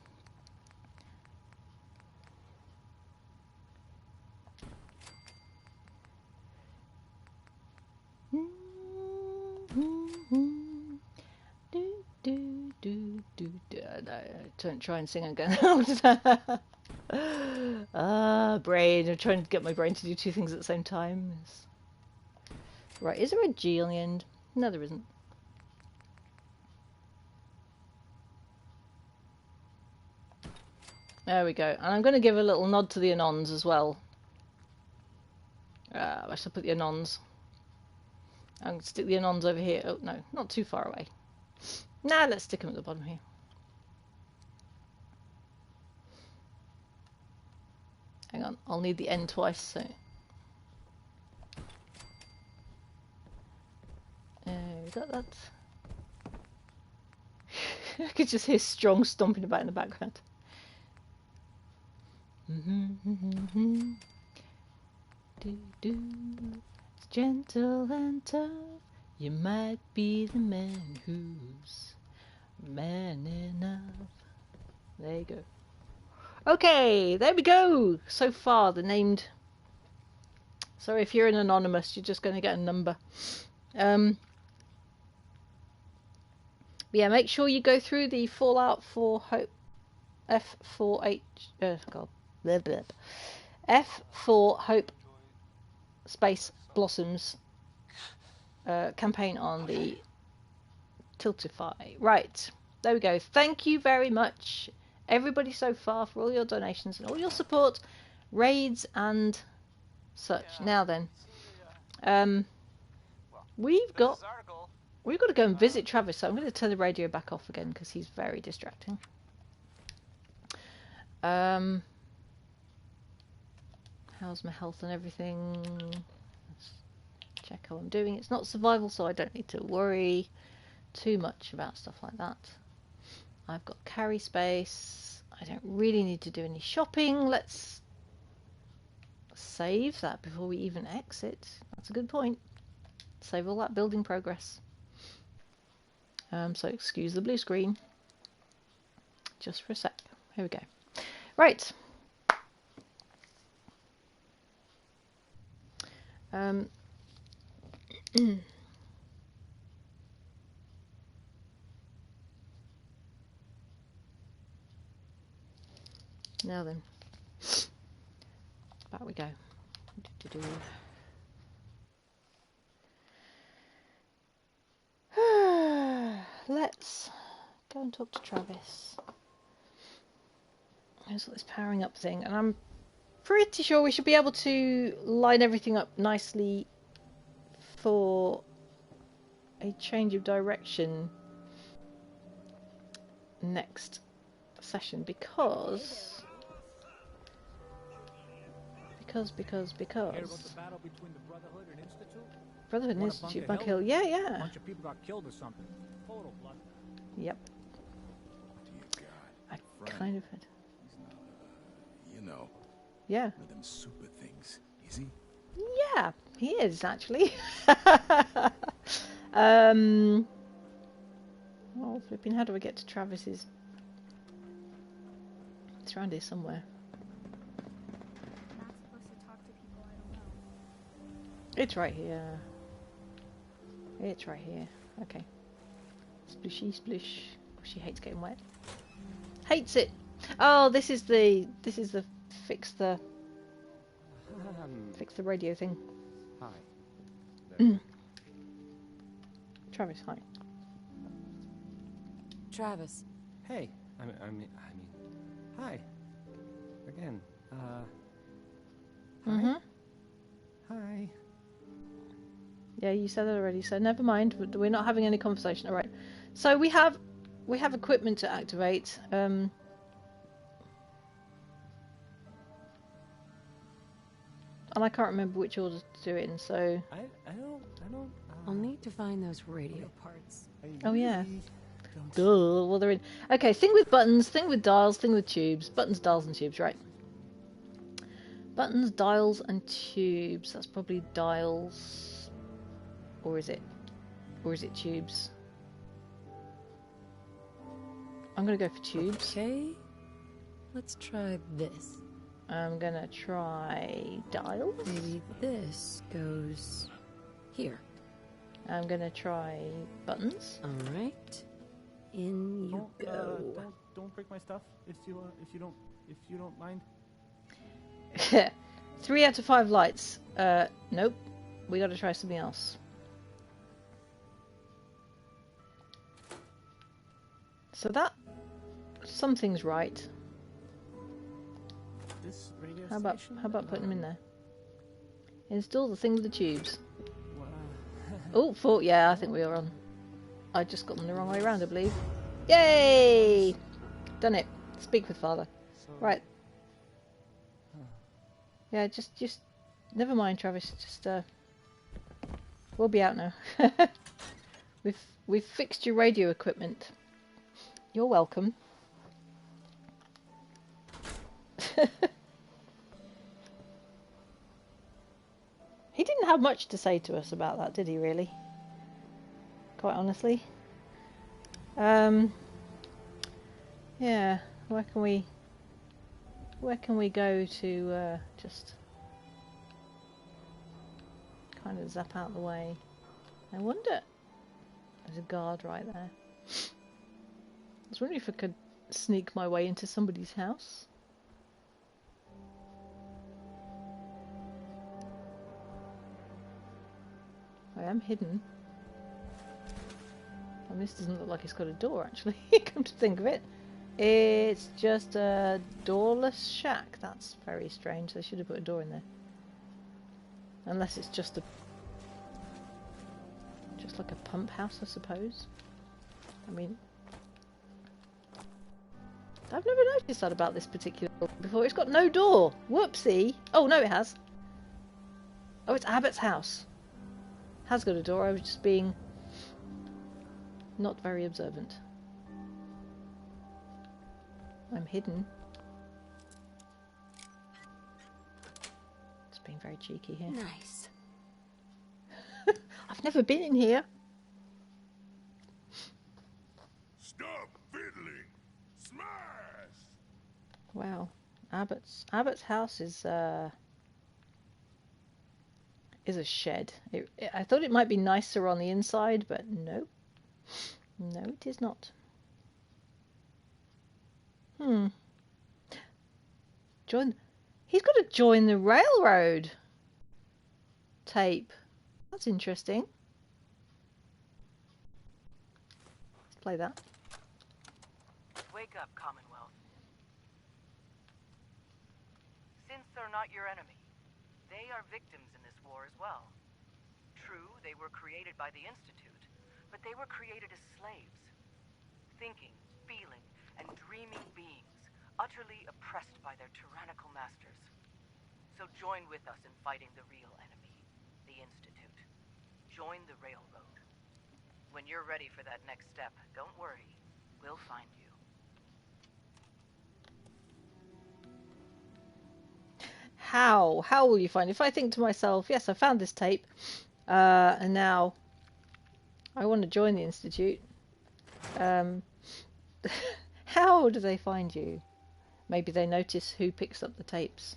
Don't try and sing again. Brain. I'm trying to get my brain to do two things at the same time. Right, is there a G on the end? No, there isn't. There we go. And I'm going to give a little nod to the Anons as well. I should put the Anons. I'm going to stick the Anons over here. Oh, no, not too far away. Nah, let's stick them at the bottom here. Hang on, I'll need the N twice, so... we got that. I could just hear Strong stomping about in the background. It's gentle and tough. You might be the man who's man enough. There you go. Okay, there we go. So far, the named. Sorry if you're an anonymous, you're just going to get a number. Yeah, make sure you go through the Fallout 4 Hope F4H. God, blah, blah. F4 Hope Space Blossoms campaign on the Tiltify. Right, there we go. Thank you very much, everybody, so far for all your donations and all your support, raids and such. Now then, we've got to go and visit Travis, so I'm going to turn the radio back off again because he's very distracting. How's my health and everything? Let's check how I'm doing. It's not survival, so I don't need to worry too much about stuff like that. I've got carry space. I don't really need to do any shopping. Let's save that before we even exit. That's a good point. Save all that building progress. So excuse the blue screen. Just for a sec. Here we go. Right. Now then. Back we go. Let's go and talk to Travis. Here's this powering up thing, and I'm pretty sure we should be able to line everything up nicely for a change of direction next session because Brotherhood and Institute, Bug Hill. Yeah. A bunch of people got killed or something. Total blood. Yep. Dear God. I kind of had. He's not, you know. Yeah. One of them super things. Is he? Yeah, he is actually. Oh, flipping! How do I get to Travis's? It's around here somewhere. I'm not supposed to talk to people I don't know. It's right here. It's right here. Okay. Splishy splish. She hates getting wet. Hates it. Oh, this is the fix the radio thing. Hi. Travis, hi. Travis. Hey. I mean. Hi. Again. Hi. Hi. Yeah, you said that already, so never mind. We're not having any conversation. All right. So we have equipment to activate. and I can't remember which order to do it in, so... I don't... I'll need to find those radio parts. Oh, yeah. Duh, well, they're in... Okay, thing with buttons, thing with dials, thing with tubes. Buttons, dials, and tubes, right. Buttons, dials, and tubes. That's probably dials. Or is it? Or is it tubes? I'm gonna go for tubes. Okay. Let's try this. I'm gonna try dials. Maybe this goes here. I'm gonna try buttons. All right. In you go. Don't break my stuff if you don't mind. 3 out of 5 lights. Nope. We gotta try something else. So that... something's right. This radio How station? about putting them in there? Install the thing with the tubes. Wow. Oh, 4. Yeah, I think we are on. I just got them the wrong way around, I believe. Yay! Done it. Speak with father. So, Right. Yeah, just never mind, Travis. Just we'll be out now. We've fixed your radio equipment. You're welcome. He didn't have much to say to us about that, did he, really? Quite honestly. Yeah, where can we go to just kind of zap out the way? I wonder... There's a guard right there. I was wondering if I could sneak my way into somebody's house. I am hidden. And this doesn't look like it's got a door, actually. Come to think of it. It's just a doorless shack. That's very strange. They should have put a door in there. Unless it's just like a pump house, I suppose. I mean... I've never noticed that about this particular door before. It's got no door. Whoopsie. Oh, no, it has. Oh, it's Abbott's house. Has got a door. I was just being not very observant. I'm hidden. It's being very cheeky here. Nice. I've never been in here. Stop fiddling! Smash! Wow. Abbott's house is a shed. I thought it might be nicer on the inside, but no. No, it is not. He's got to join the railroad tape. That's interesting. Let's play that. Wake up, Commonwealth. Since they're not your enemy, they are victims in this war as well. True, they were created by the Institute, but they were created as slaves. Thinking, feeling, and dreaming beings, utterly oppressed by their tyrannical masters. So join with us in fighting the real enemy, the Institute. Join the railroad. When you're ready for that next step, don't worry. We'll find you. How? How will you find? If I think to myself, yes, I found this tape, and now I want to join the Institute. How do they find you? Maybe they notice who picks up the tapes.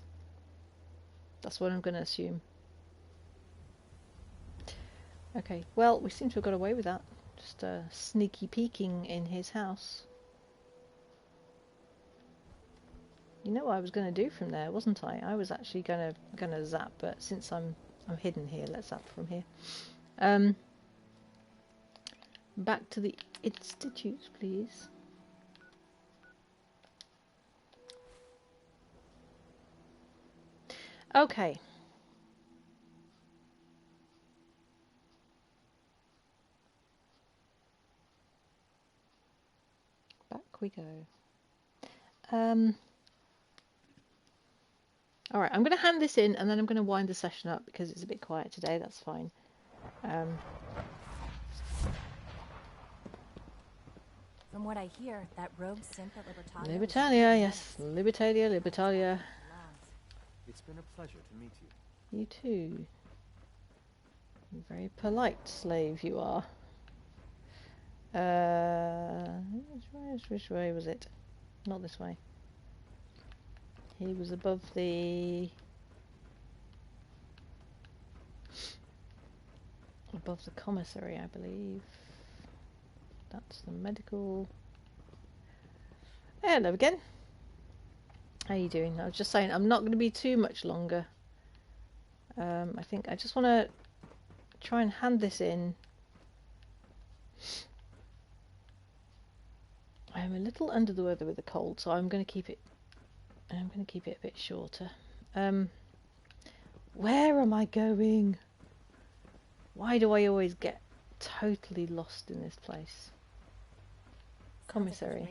That's what I'm going to assume. Okay, well, we seem to have got away with that. Just sneaky peeking in his house. You know what I was going to do from there, wasn't I? I was actually gonna zap, but since I'm hidden here, let's zap from here. Back to the Institute, please. Okay. Back we go. Alright, I'm going to hand this in and then I'm going to wind the session up because it's a bit quiet today, that's fine. From what I hear, that rogue synth at Libertalia... Libertalia, yes. Libertalia. It's been a pleasure to meet you. You too. Very polite slave you are. Which way was it? Not this way. He was above the commissary, I believe. That's the medical. Hello again. How are you doing? I was just saying I'm not going to be too much longer. I think I just want to try and hand this in. I'm a little under the weather with the cold, so I'm going to keep it. I'm going to keep it a bit shorter. Where am I going? Why do I always get totally lost in this place? Commissary.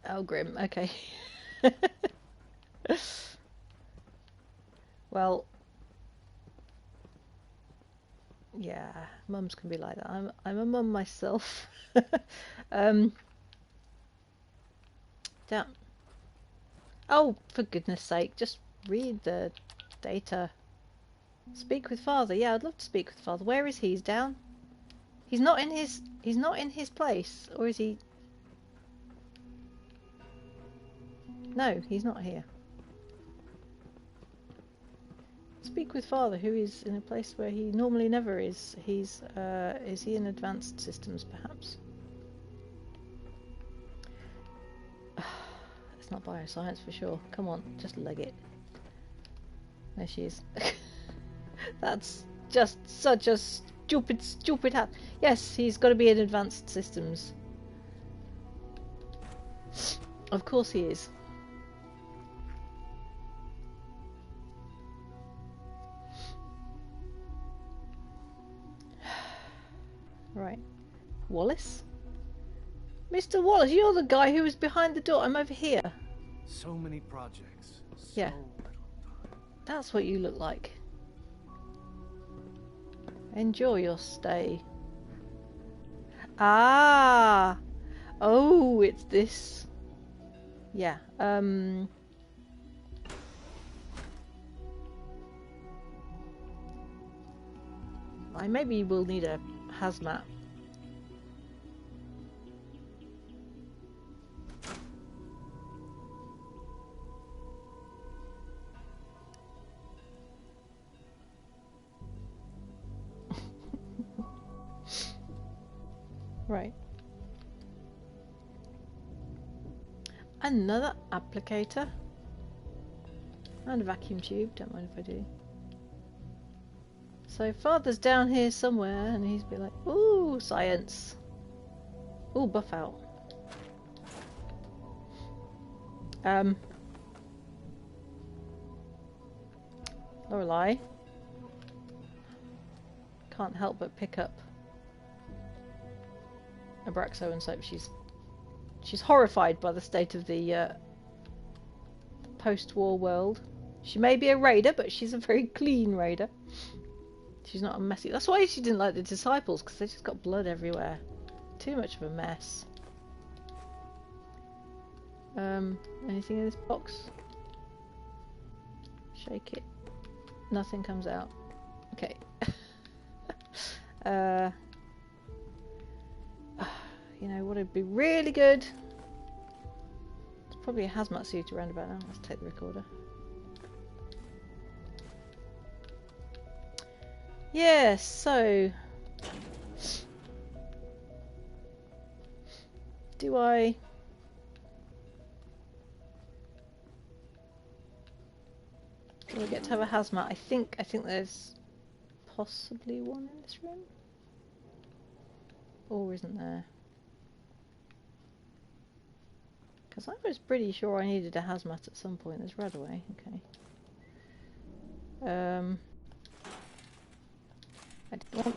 Oh, grim. Okay. Well, yeah, mums can be like that. I'm a mum myself. Damn. Oh, for goodness sake, just read the data. Speak with father. Yeah, I'd love to speak with father. Where is he? He's down. He's not in his place, or is he? No, he's not here. Speak with father, who is in a place where he normally never is. Is he in advanced systems, perhaps? It's not bioscience for sure. Come on, just leg it. There she is. That's just such a stupid hat. Yes, he's got to be in advanced systems. Of course he is. Right. Wallace? Mr. Wallace, you're the guy who was behind the door. I'm over here. So many projects. Yeah. So little time. That's what you look like. Enjoy your stay. Ah! Oh, it's this. Yeah. I maybe will need a hazmat. Right. Another applicator. And a vacuum tube, don't mind if I do. So father's down here somewhere and he's be like, ooh, science. Ooh, buff out. Lorelei. Can't help but pick up Abraxo and soap. She's horrified by the state of the post-war world. She may be a raider, but she's a very clean raider. She's not a messy. That's why she didn't like the disciples, because they just got blood everywhere. Too much of a mess. Anything in this box? Shake it. Nothing comes out. Okay. You know what would be really good? It's probably a hazmat suit around about now. Let's take the recorder. Yes, so do I get to have a hazmat? I think there's possibly one in this room. Or isn't there? Because I was pretty sure I needed a hazmat at some point. There's Radaway, okay.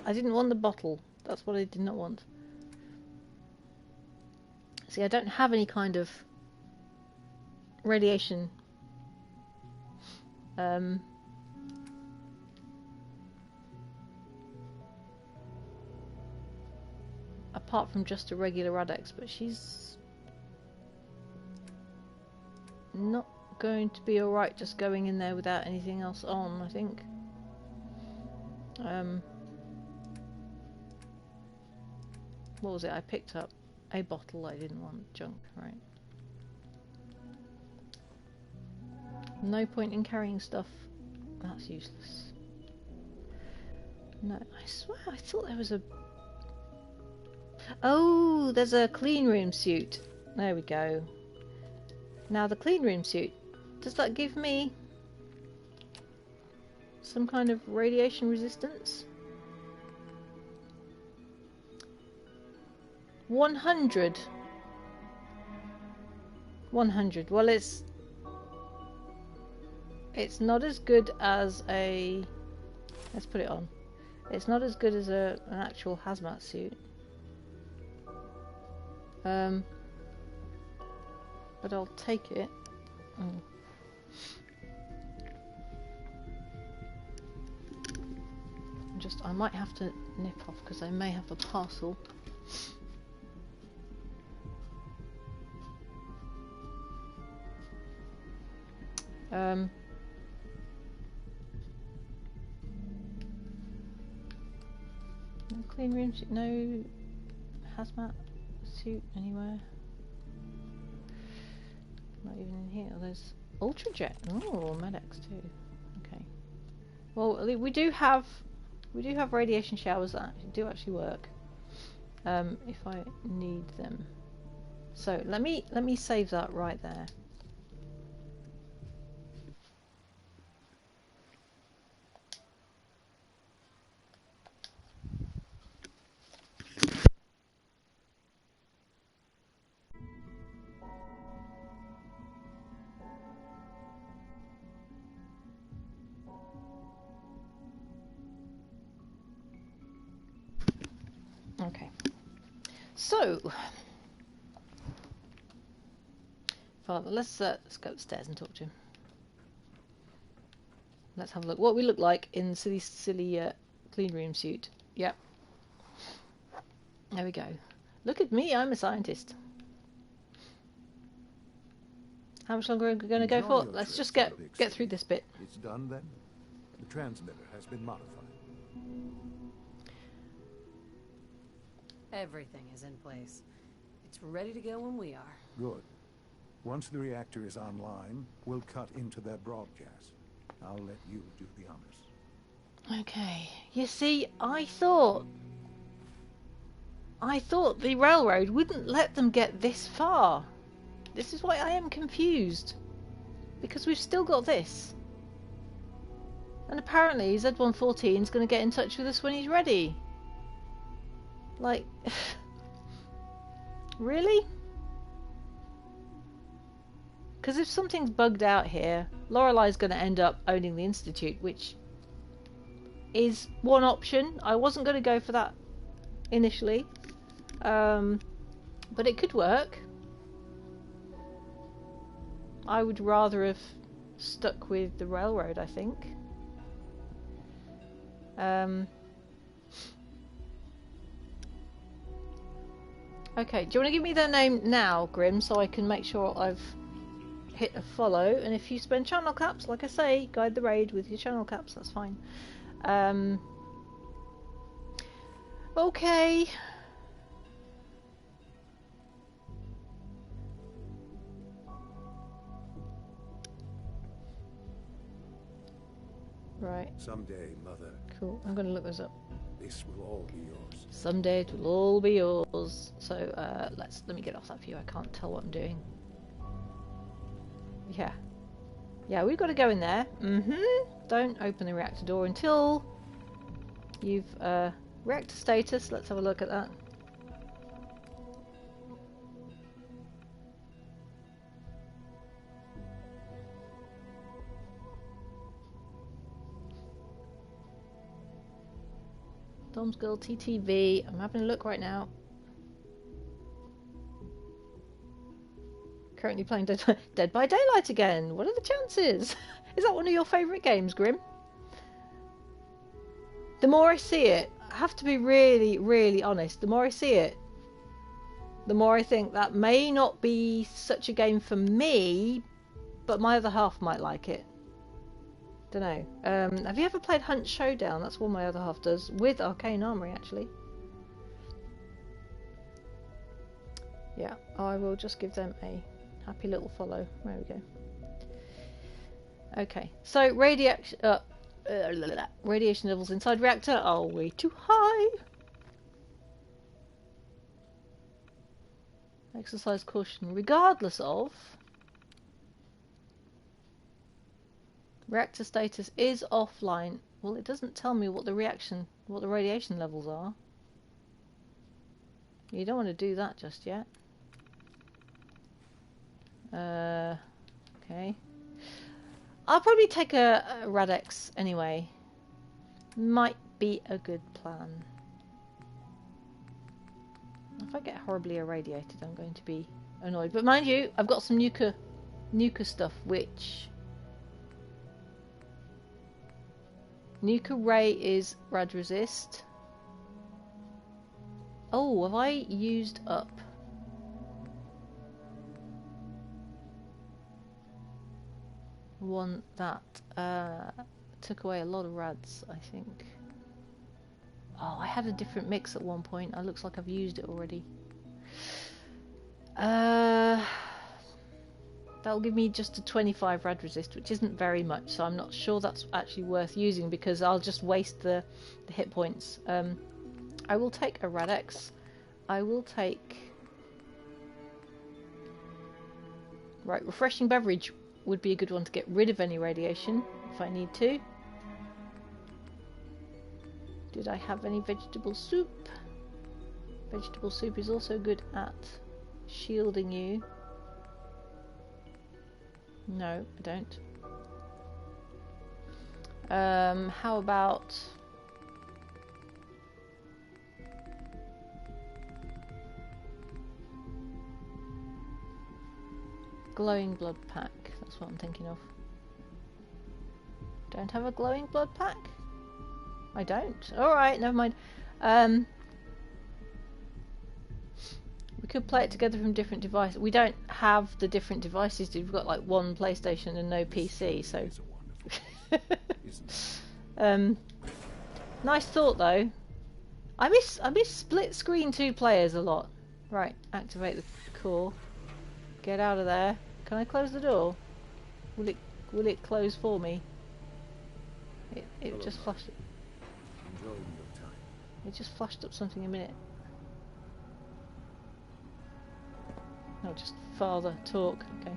I didn't want the bottle. That's what I did not want. See, I don't have any kind of radiation apart from just a regular Rad-X, but she's not going to be alright just going in there without anything else on, I think. What was it I picked up? A bottle I didn't want. Junk, right. No point in carrying stuff. That's useless. No, I swear I thought there was a... Oh, there's a clean room suit. There we go. Now the clean room suit. Does that give me some kind of radiation resistance? 100. 100. Well, it's not as good as a... Let's put it on. It's not as good as an actual hazmat suit. But I'll take it. Oh. I might have to nip off because I may have a parcel. No clean room suit, no hazmat suit anywhere. Not even in here. There's Ultrajet. Oh, Med-X too. Okay. Well, we do have radiation showers that do actually work. If I need them. So let me save that right there. Okay, so Father, let's go upstairs and talk to him. Let's have a look what we look like in silly clean room suit. Yep, there we go. Look at me, I'm a scientist. How much longer are we going to go for? Let's just get through this bit. It's done then. The transmitter has been modified. Everything is in place. It's ready to go when we are. Good. Once the reactor is online, we'll cut into their broadcast. I'll let you do the honors. Okay. You see, I thought the railroad wouldn't let them get this far. This is why I am confused. Because we've still got this. And apparently Z-114 is going to get in touch with us when he's ready. Like, really? Because if something's bugged out here, Lorelei's going to end up owning the Institute, which is one option. I wasn't going to go for that initially, but it could work. I would rather have stuck with the railroad, I think. Okay, do you want to give me their name now, Grim, so I can make sure I've hit a follow? And if you spend channel caps, like I say, guide the raid with your channel caps, that's fine. Okay. Right. Someday, Mother. Cool, I'm going to look this up. This will all be yours. Someday it will all be yours. So let me get off that view. I can't tell what I'm doing. Yeah, we've got to go in there. Don't open the reactor door until you've reactor status. Let's have a look at that. Dom's Girl TTV. I'm having a look right now. currently playing Dead by Daylight again. What are the chances? Is that one of your favourite games, Grim? The more I see it, I have to be really, really honest. The more I see it, the more I think that may not be such a game for me, but my other half might like it. Don't know. Have you ever played Hunt Showdown? That's what my other half does, with Arcane Armory, actually. Yeah, I will just give them a happy little follow. There we go. Okay, so radiation levels inside reactor are way too high. Exercise caution, regardless of reactor status is offline. Well, it doesn't tell me what the radiation levels are. You don't want to do that just yet. Okay. I'll probably take a Rad-X anyway. Might be a good plan. If I get horribly irradiated, I'm going to be annoyed. But mind you, I've got some Nuka stuff, which... Nuka Ray is Rad Resist. Oh, have I used up? One that took away a lot of rads, I think. Oh, I had a different mix at one point. It looks like I've used it already. That'll give me just a 25 rad resist, which isn't very much, so I'm not sure that's actually worth using because I'll just waste the hit points. I will take a Rad-X. I will take... Right, refreshing beverage would be a good one to get rid of any radiation if I need to. Did I have any vegetable soup? Vegetable soup is also good at shielding you. No, I don't. How about... glowing blood pack, that's what I'm thinking of. Don't have a glowing blood pack? I don't. Alright, never mind. We could play it together from different devices. We don't have the different devices. We've got like one PlayStation and no PC, so... nice thought though. I miss split screen 2 players a lot. Right, activate the core. Get out of there. Can I close the door? Will it close for me? It just flashed. Enjoying your time. It just flashed up something a minute. No, just father talk. Okay.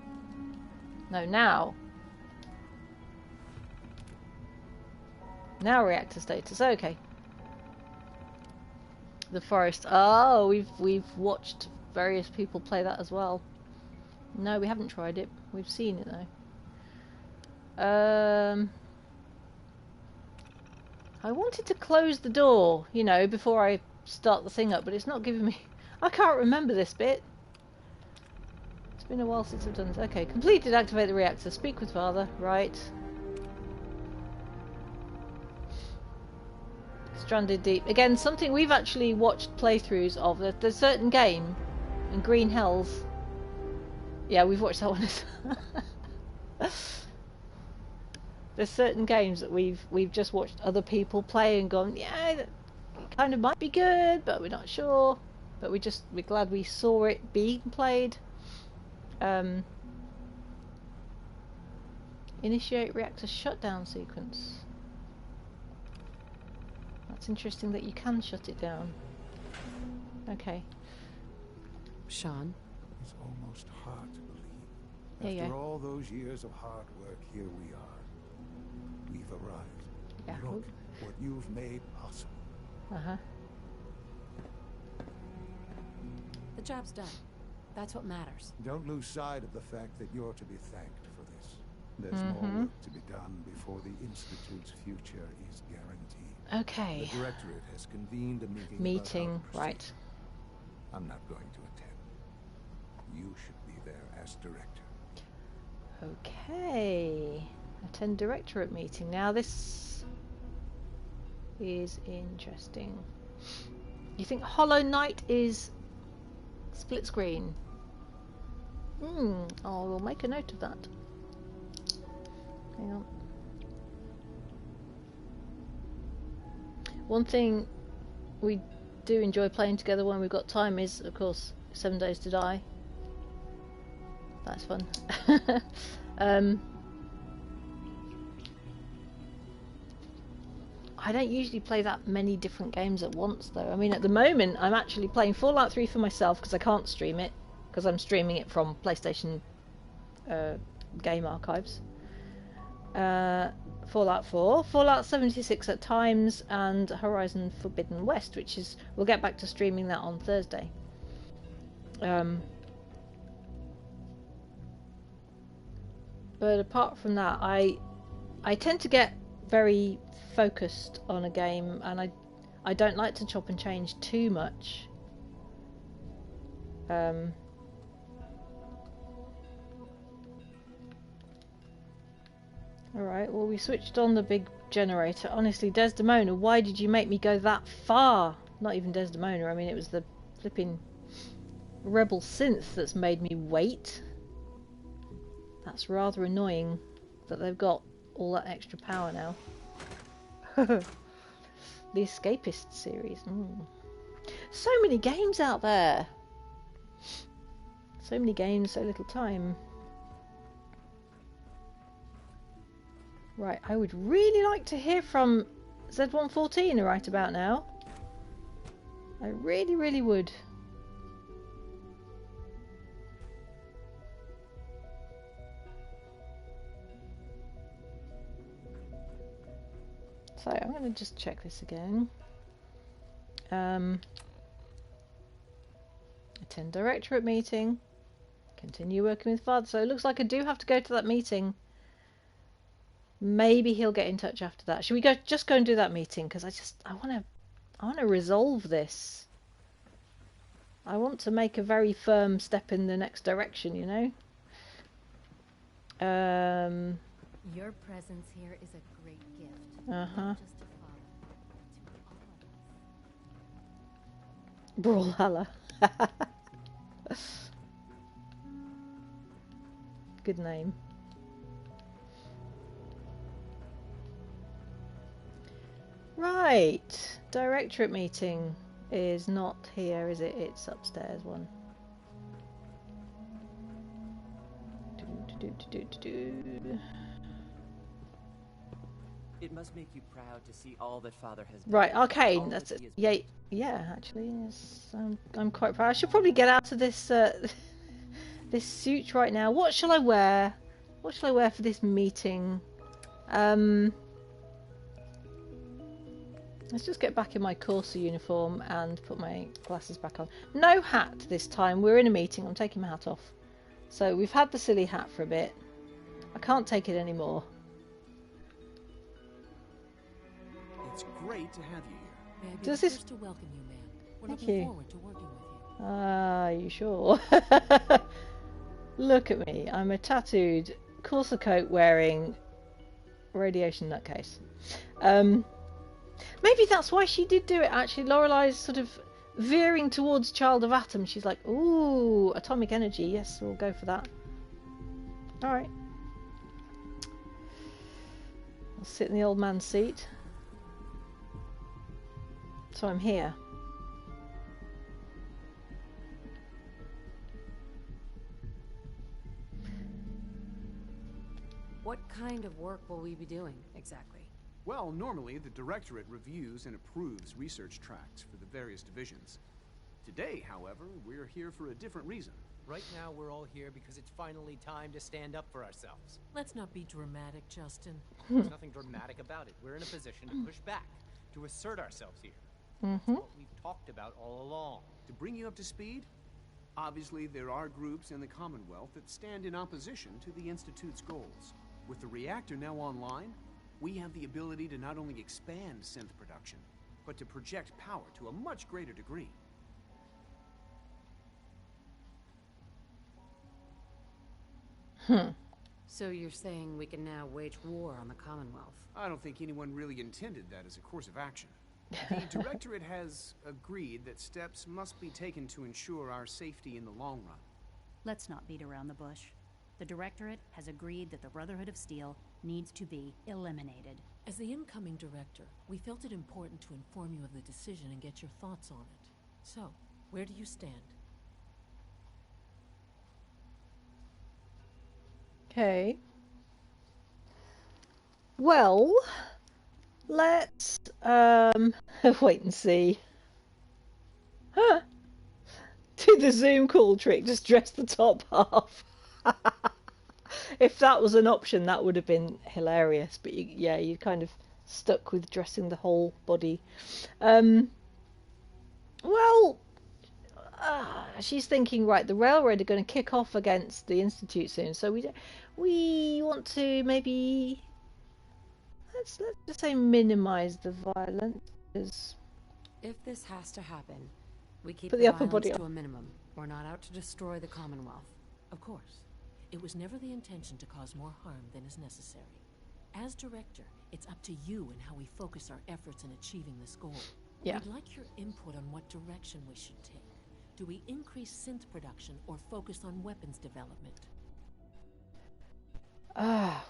No, now. Now reactor status. Okay. The forest. Oh, we've watched various people play that as well. No, we haven't tried it. We've seen it though. I wanted to close the door, you know, before I start the thing up, but it's not giving me... I can't remember this bit. It's been a while since I've done this. Okay, completed. Activate the reactor. Speak with father. Right. Stranded Deep. Again, something we've actually watched playthroughs of. There's a certain game in Green Hells. Yeah, we've watched that one. There's certain games that we've just watched other people play and gone, yeah, it kind of might be good, but we're not sure. But we're glad we saw it being played. Initiate reactor shutdown sequence. That's interesting that you can shut it down. Okay. Sean? It's almost hard to believe. Yeah, After all those years of hard work, here we are. We've arrived. Yeah. Look what you've made possible. Uh-huh. The job's done. That's what matters. Don't lose sight of the fact that you're to be thanked for this. There's more work to be done before the Institute's future is guaranteed. Okay. The Directorate has convened a meeting. Meeting, about how to right. proceed. I'm not going to attend. You should be there as director. Okay. Attend directorate meeting. Now this is interesting. You think Hollow Knight is split screen? I will make a note of that. Hang on. One thing we do enjoy playing together when we've got time is, of course, 7 Days to Die. That's fun. I don't usually play that many different games at once, though. I mean, at the moment, I'm actually playing Fallout 3 for myself because I can't stream it, because I'm streaming it from PlayStation game archives. Fallout 4, Fallout 76 at times, and Horizon Forbidden West, which is, we'll get back to streaming that on Thursday. But apart from that, I tend to get very focused on a game, and I don't like to chop and change too much. Alright, well, we switched on the big generator. Honestly, Desdemona, why did you make me go that far? Not even Desdemona, I mean, it was the flipping rebel synth that's made me wait. That's rather annoying that they've got all that extra power now. The Escapist series. So many games out there. So many games, so little time. Right, I would really like to hear from Z114 right about now. I really, really would. So I'm going to just check this again. Attend directorate meeting. Continue working with father. So it looks like I do have to go to that meeting. Maybe he'll get in touch after that. Should we just go and do that meeting? Because I want to resolve this. I want to make a very firm step in the next direction, you know. Your presence here is a great gift. Just to Brawlhalla. Good name. Right, directorate meeting is not here, is it? It's upstairs one. It must make you proud to see all that Father has done. Right, okay, that's it. Yeah, actually, yes, I'm quite proud. I should probably get out of this this suit right now. What shall I wear? What shall I wear for this meeting? Let's just get back in my Corsa uniform and put my glasses back on. No hat this time. We're in a meeting. I'm taking my hat off. So we've had the silly hat for a bit. I can't take it anymore. It's great to have you here. May I be Does the this... first to welcome you, ma'am. We're Thank looking you. forward to working with you. Are you sure? Look at me. I'm a tattooed Corsa coat wearing radiation nutcase. Maybe that's why she did do it, actually. Lorelei's sort of veering towards Child of Atom. She's like, ooh, atomic energy. Yes, we'll go for that. Alright. I'll sit in the old man's seat. So I'm here. What kind of work will we be doing, exactly? Well, normally the Directorate reviews and approves research tracts for the various divisions. Today, however, we're here for a different reason. Right now, we're all here because it's finally time to stand up for ourselves. Let's not be dramatic, Justin. There's nothing dramatic about it. We're in a position to push back, to assert ourselves here. That's what we've talked about all along. To bring you up to speed, obviously there are groups in the Commonwealth that stand in opposition to the Institute's goals. With the reactor now online, we have the ability to not only expand synth production, but to project power to a much greater degree. So you're saying we can now wage war on the Commonwealth? I don't think anyone really intended that as a course of action. The Directorate has agreed that steps must be taken to ensure our safety in the long run. Let's not beat around the bush. The Directorate has agreed that the Brotherhood of Steel needs to be eliminated. As the incoming director, we felt it important to inform you of the decision and get your thoughts on it. So, where do you stand? Okay. Well, let's wait and see. Huh. Do the Zoom call trick, just dress the top half. If that was an option, that would have been hilarious. But yeah, you kind of stuck with dressing the whole body. Well, she's thinking, right, the Railroad are going to kick off against the Institute soon, so we want to maybe let's just say minimize the violence. If this has to happen, we keep Put the the upper violence body to on. a minimum. We're not out to destroy the Commonwealth. Of course. It was never the intention to cause more harm than is necessary. As director, it's up to you and how we focus our efforts in achieving this goal. Yeah. I'd like your input on what direction we should take. Do we increase synth production or focus on weapons development?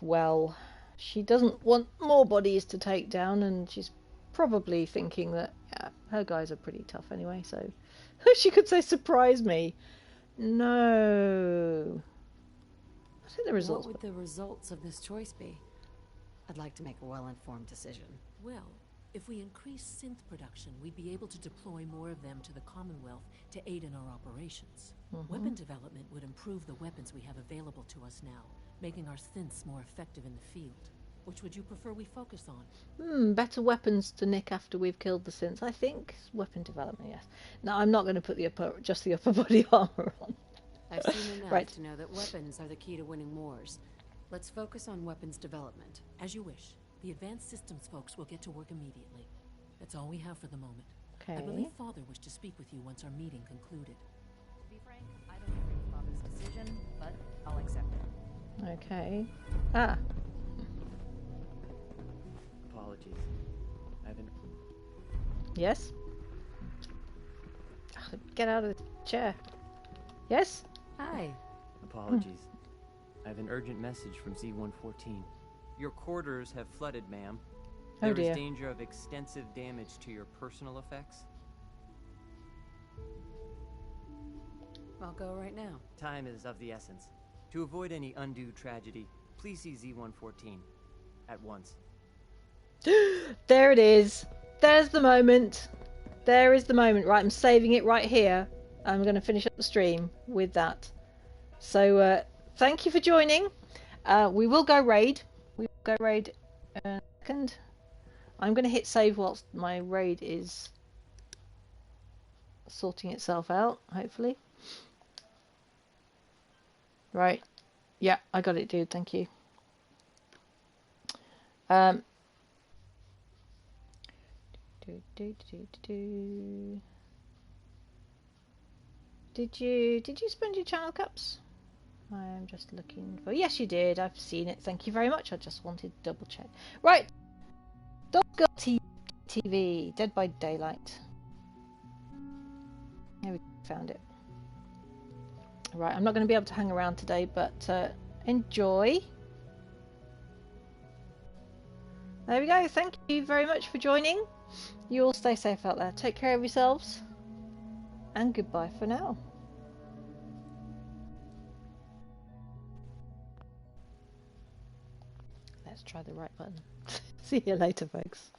Well, she doesn't want more bodies to take down, and she's probably thinking that, yeah, her guys are pretty tough anyway, so she could say, surprise me. No. I think the results. What would the results of this choice be? I'd like to make a well-informed decision. Well, if we increase synth production, we'd be able to deploy more of them to the Commonwealth to aid in our operations. Weapon development would improve the weapons we have available to us now, making our synths more effective in the field. Which would you prefer we focus on? Better weapons to nick after we've killed the synths. I think weapon development, yes. No, I'm not going to put just the upper body armor on. I've seen enough Right. to know that weapons are the key to winning wars. Let's focus on weapons development. As you wish. The advanced systems folks will get to work immediately. That's all we have for the moment. Okay. I believe Father wished to speak with you once our meeting concluded. To be frank, I don't agree with Father's decision, but I'll accept it. Okay. Apologies. I haven't... Yes? Get out of the chair. Yes? Hi. Apologies. I have an urgent message from Z-114. Your quarters have flooded, ma'am. Oh, There dear. is danger of extensive damage to your personal effects. I'll go right now. Time is of the essence. To avoid any undue tragedy, please see Z-114 at once. There it is. There's the moment. There is the moment. Right, I'm saving it right here. I'm going to finish up the stream with that. So, thank you for joining. We will go raid. We will go raid in a second. I'm going to hit save whilst my raid is sorting itself out, hopefully. Right. Yeah, I got it, dude. Thank you. Did you spend your channel caps? I am just looking for... Yes, you did. I've seen it. Thank you very much. I just wanted to double check. Right. Dog Girl TV. Dead by Daylight. There we found it. Right, I'm not going to be able to hang around today, but enjoy. There we go. Thank you very much for joining. You all stay safe out there. Take care of yourselves. And goodbye for now. Let's try the right button. See you later, folks.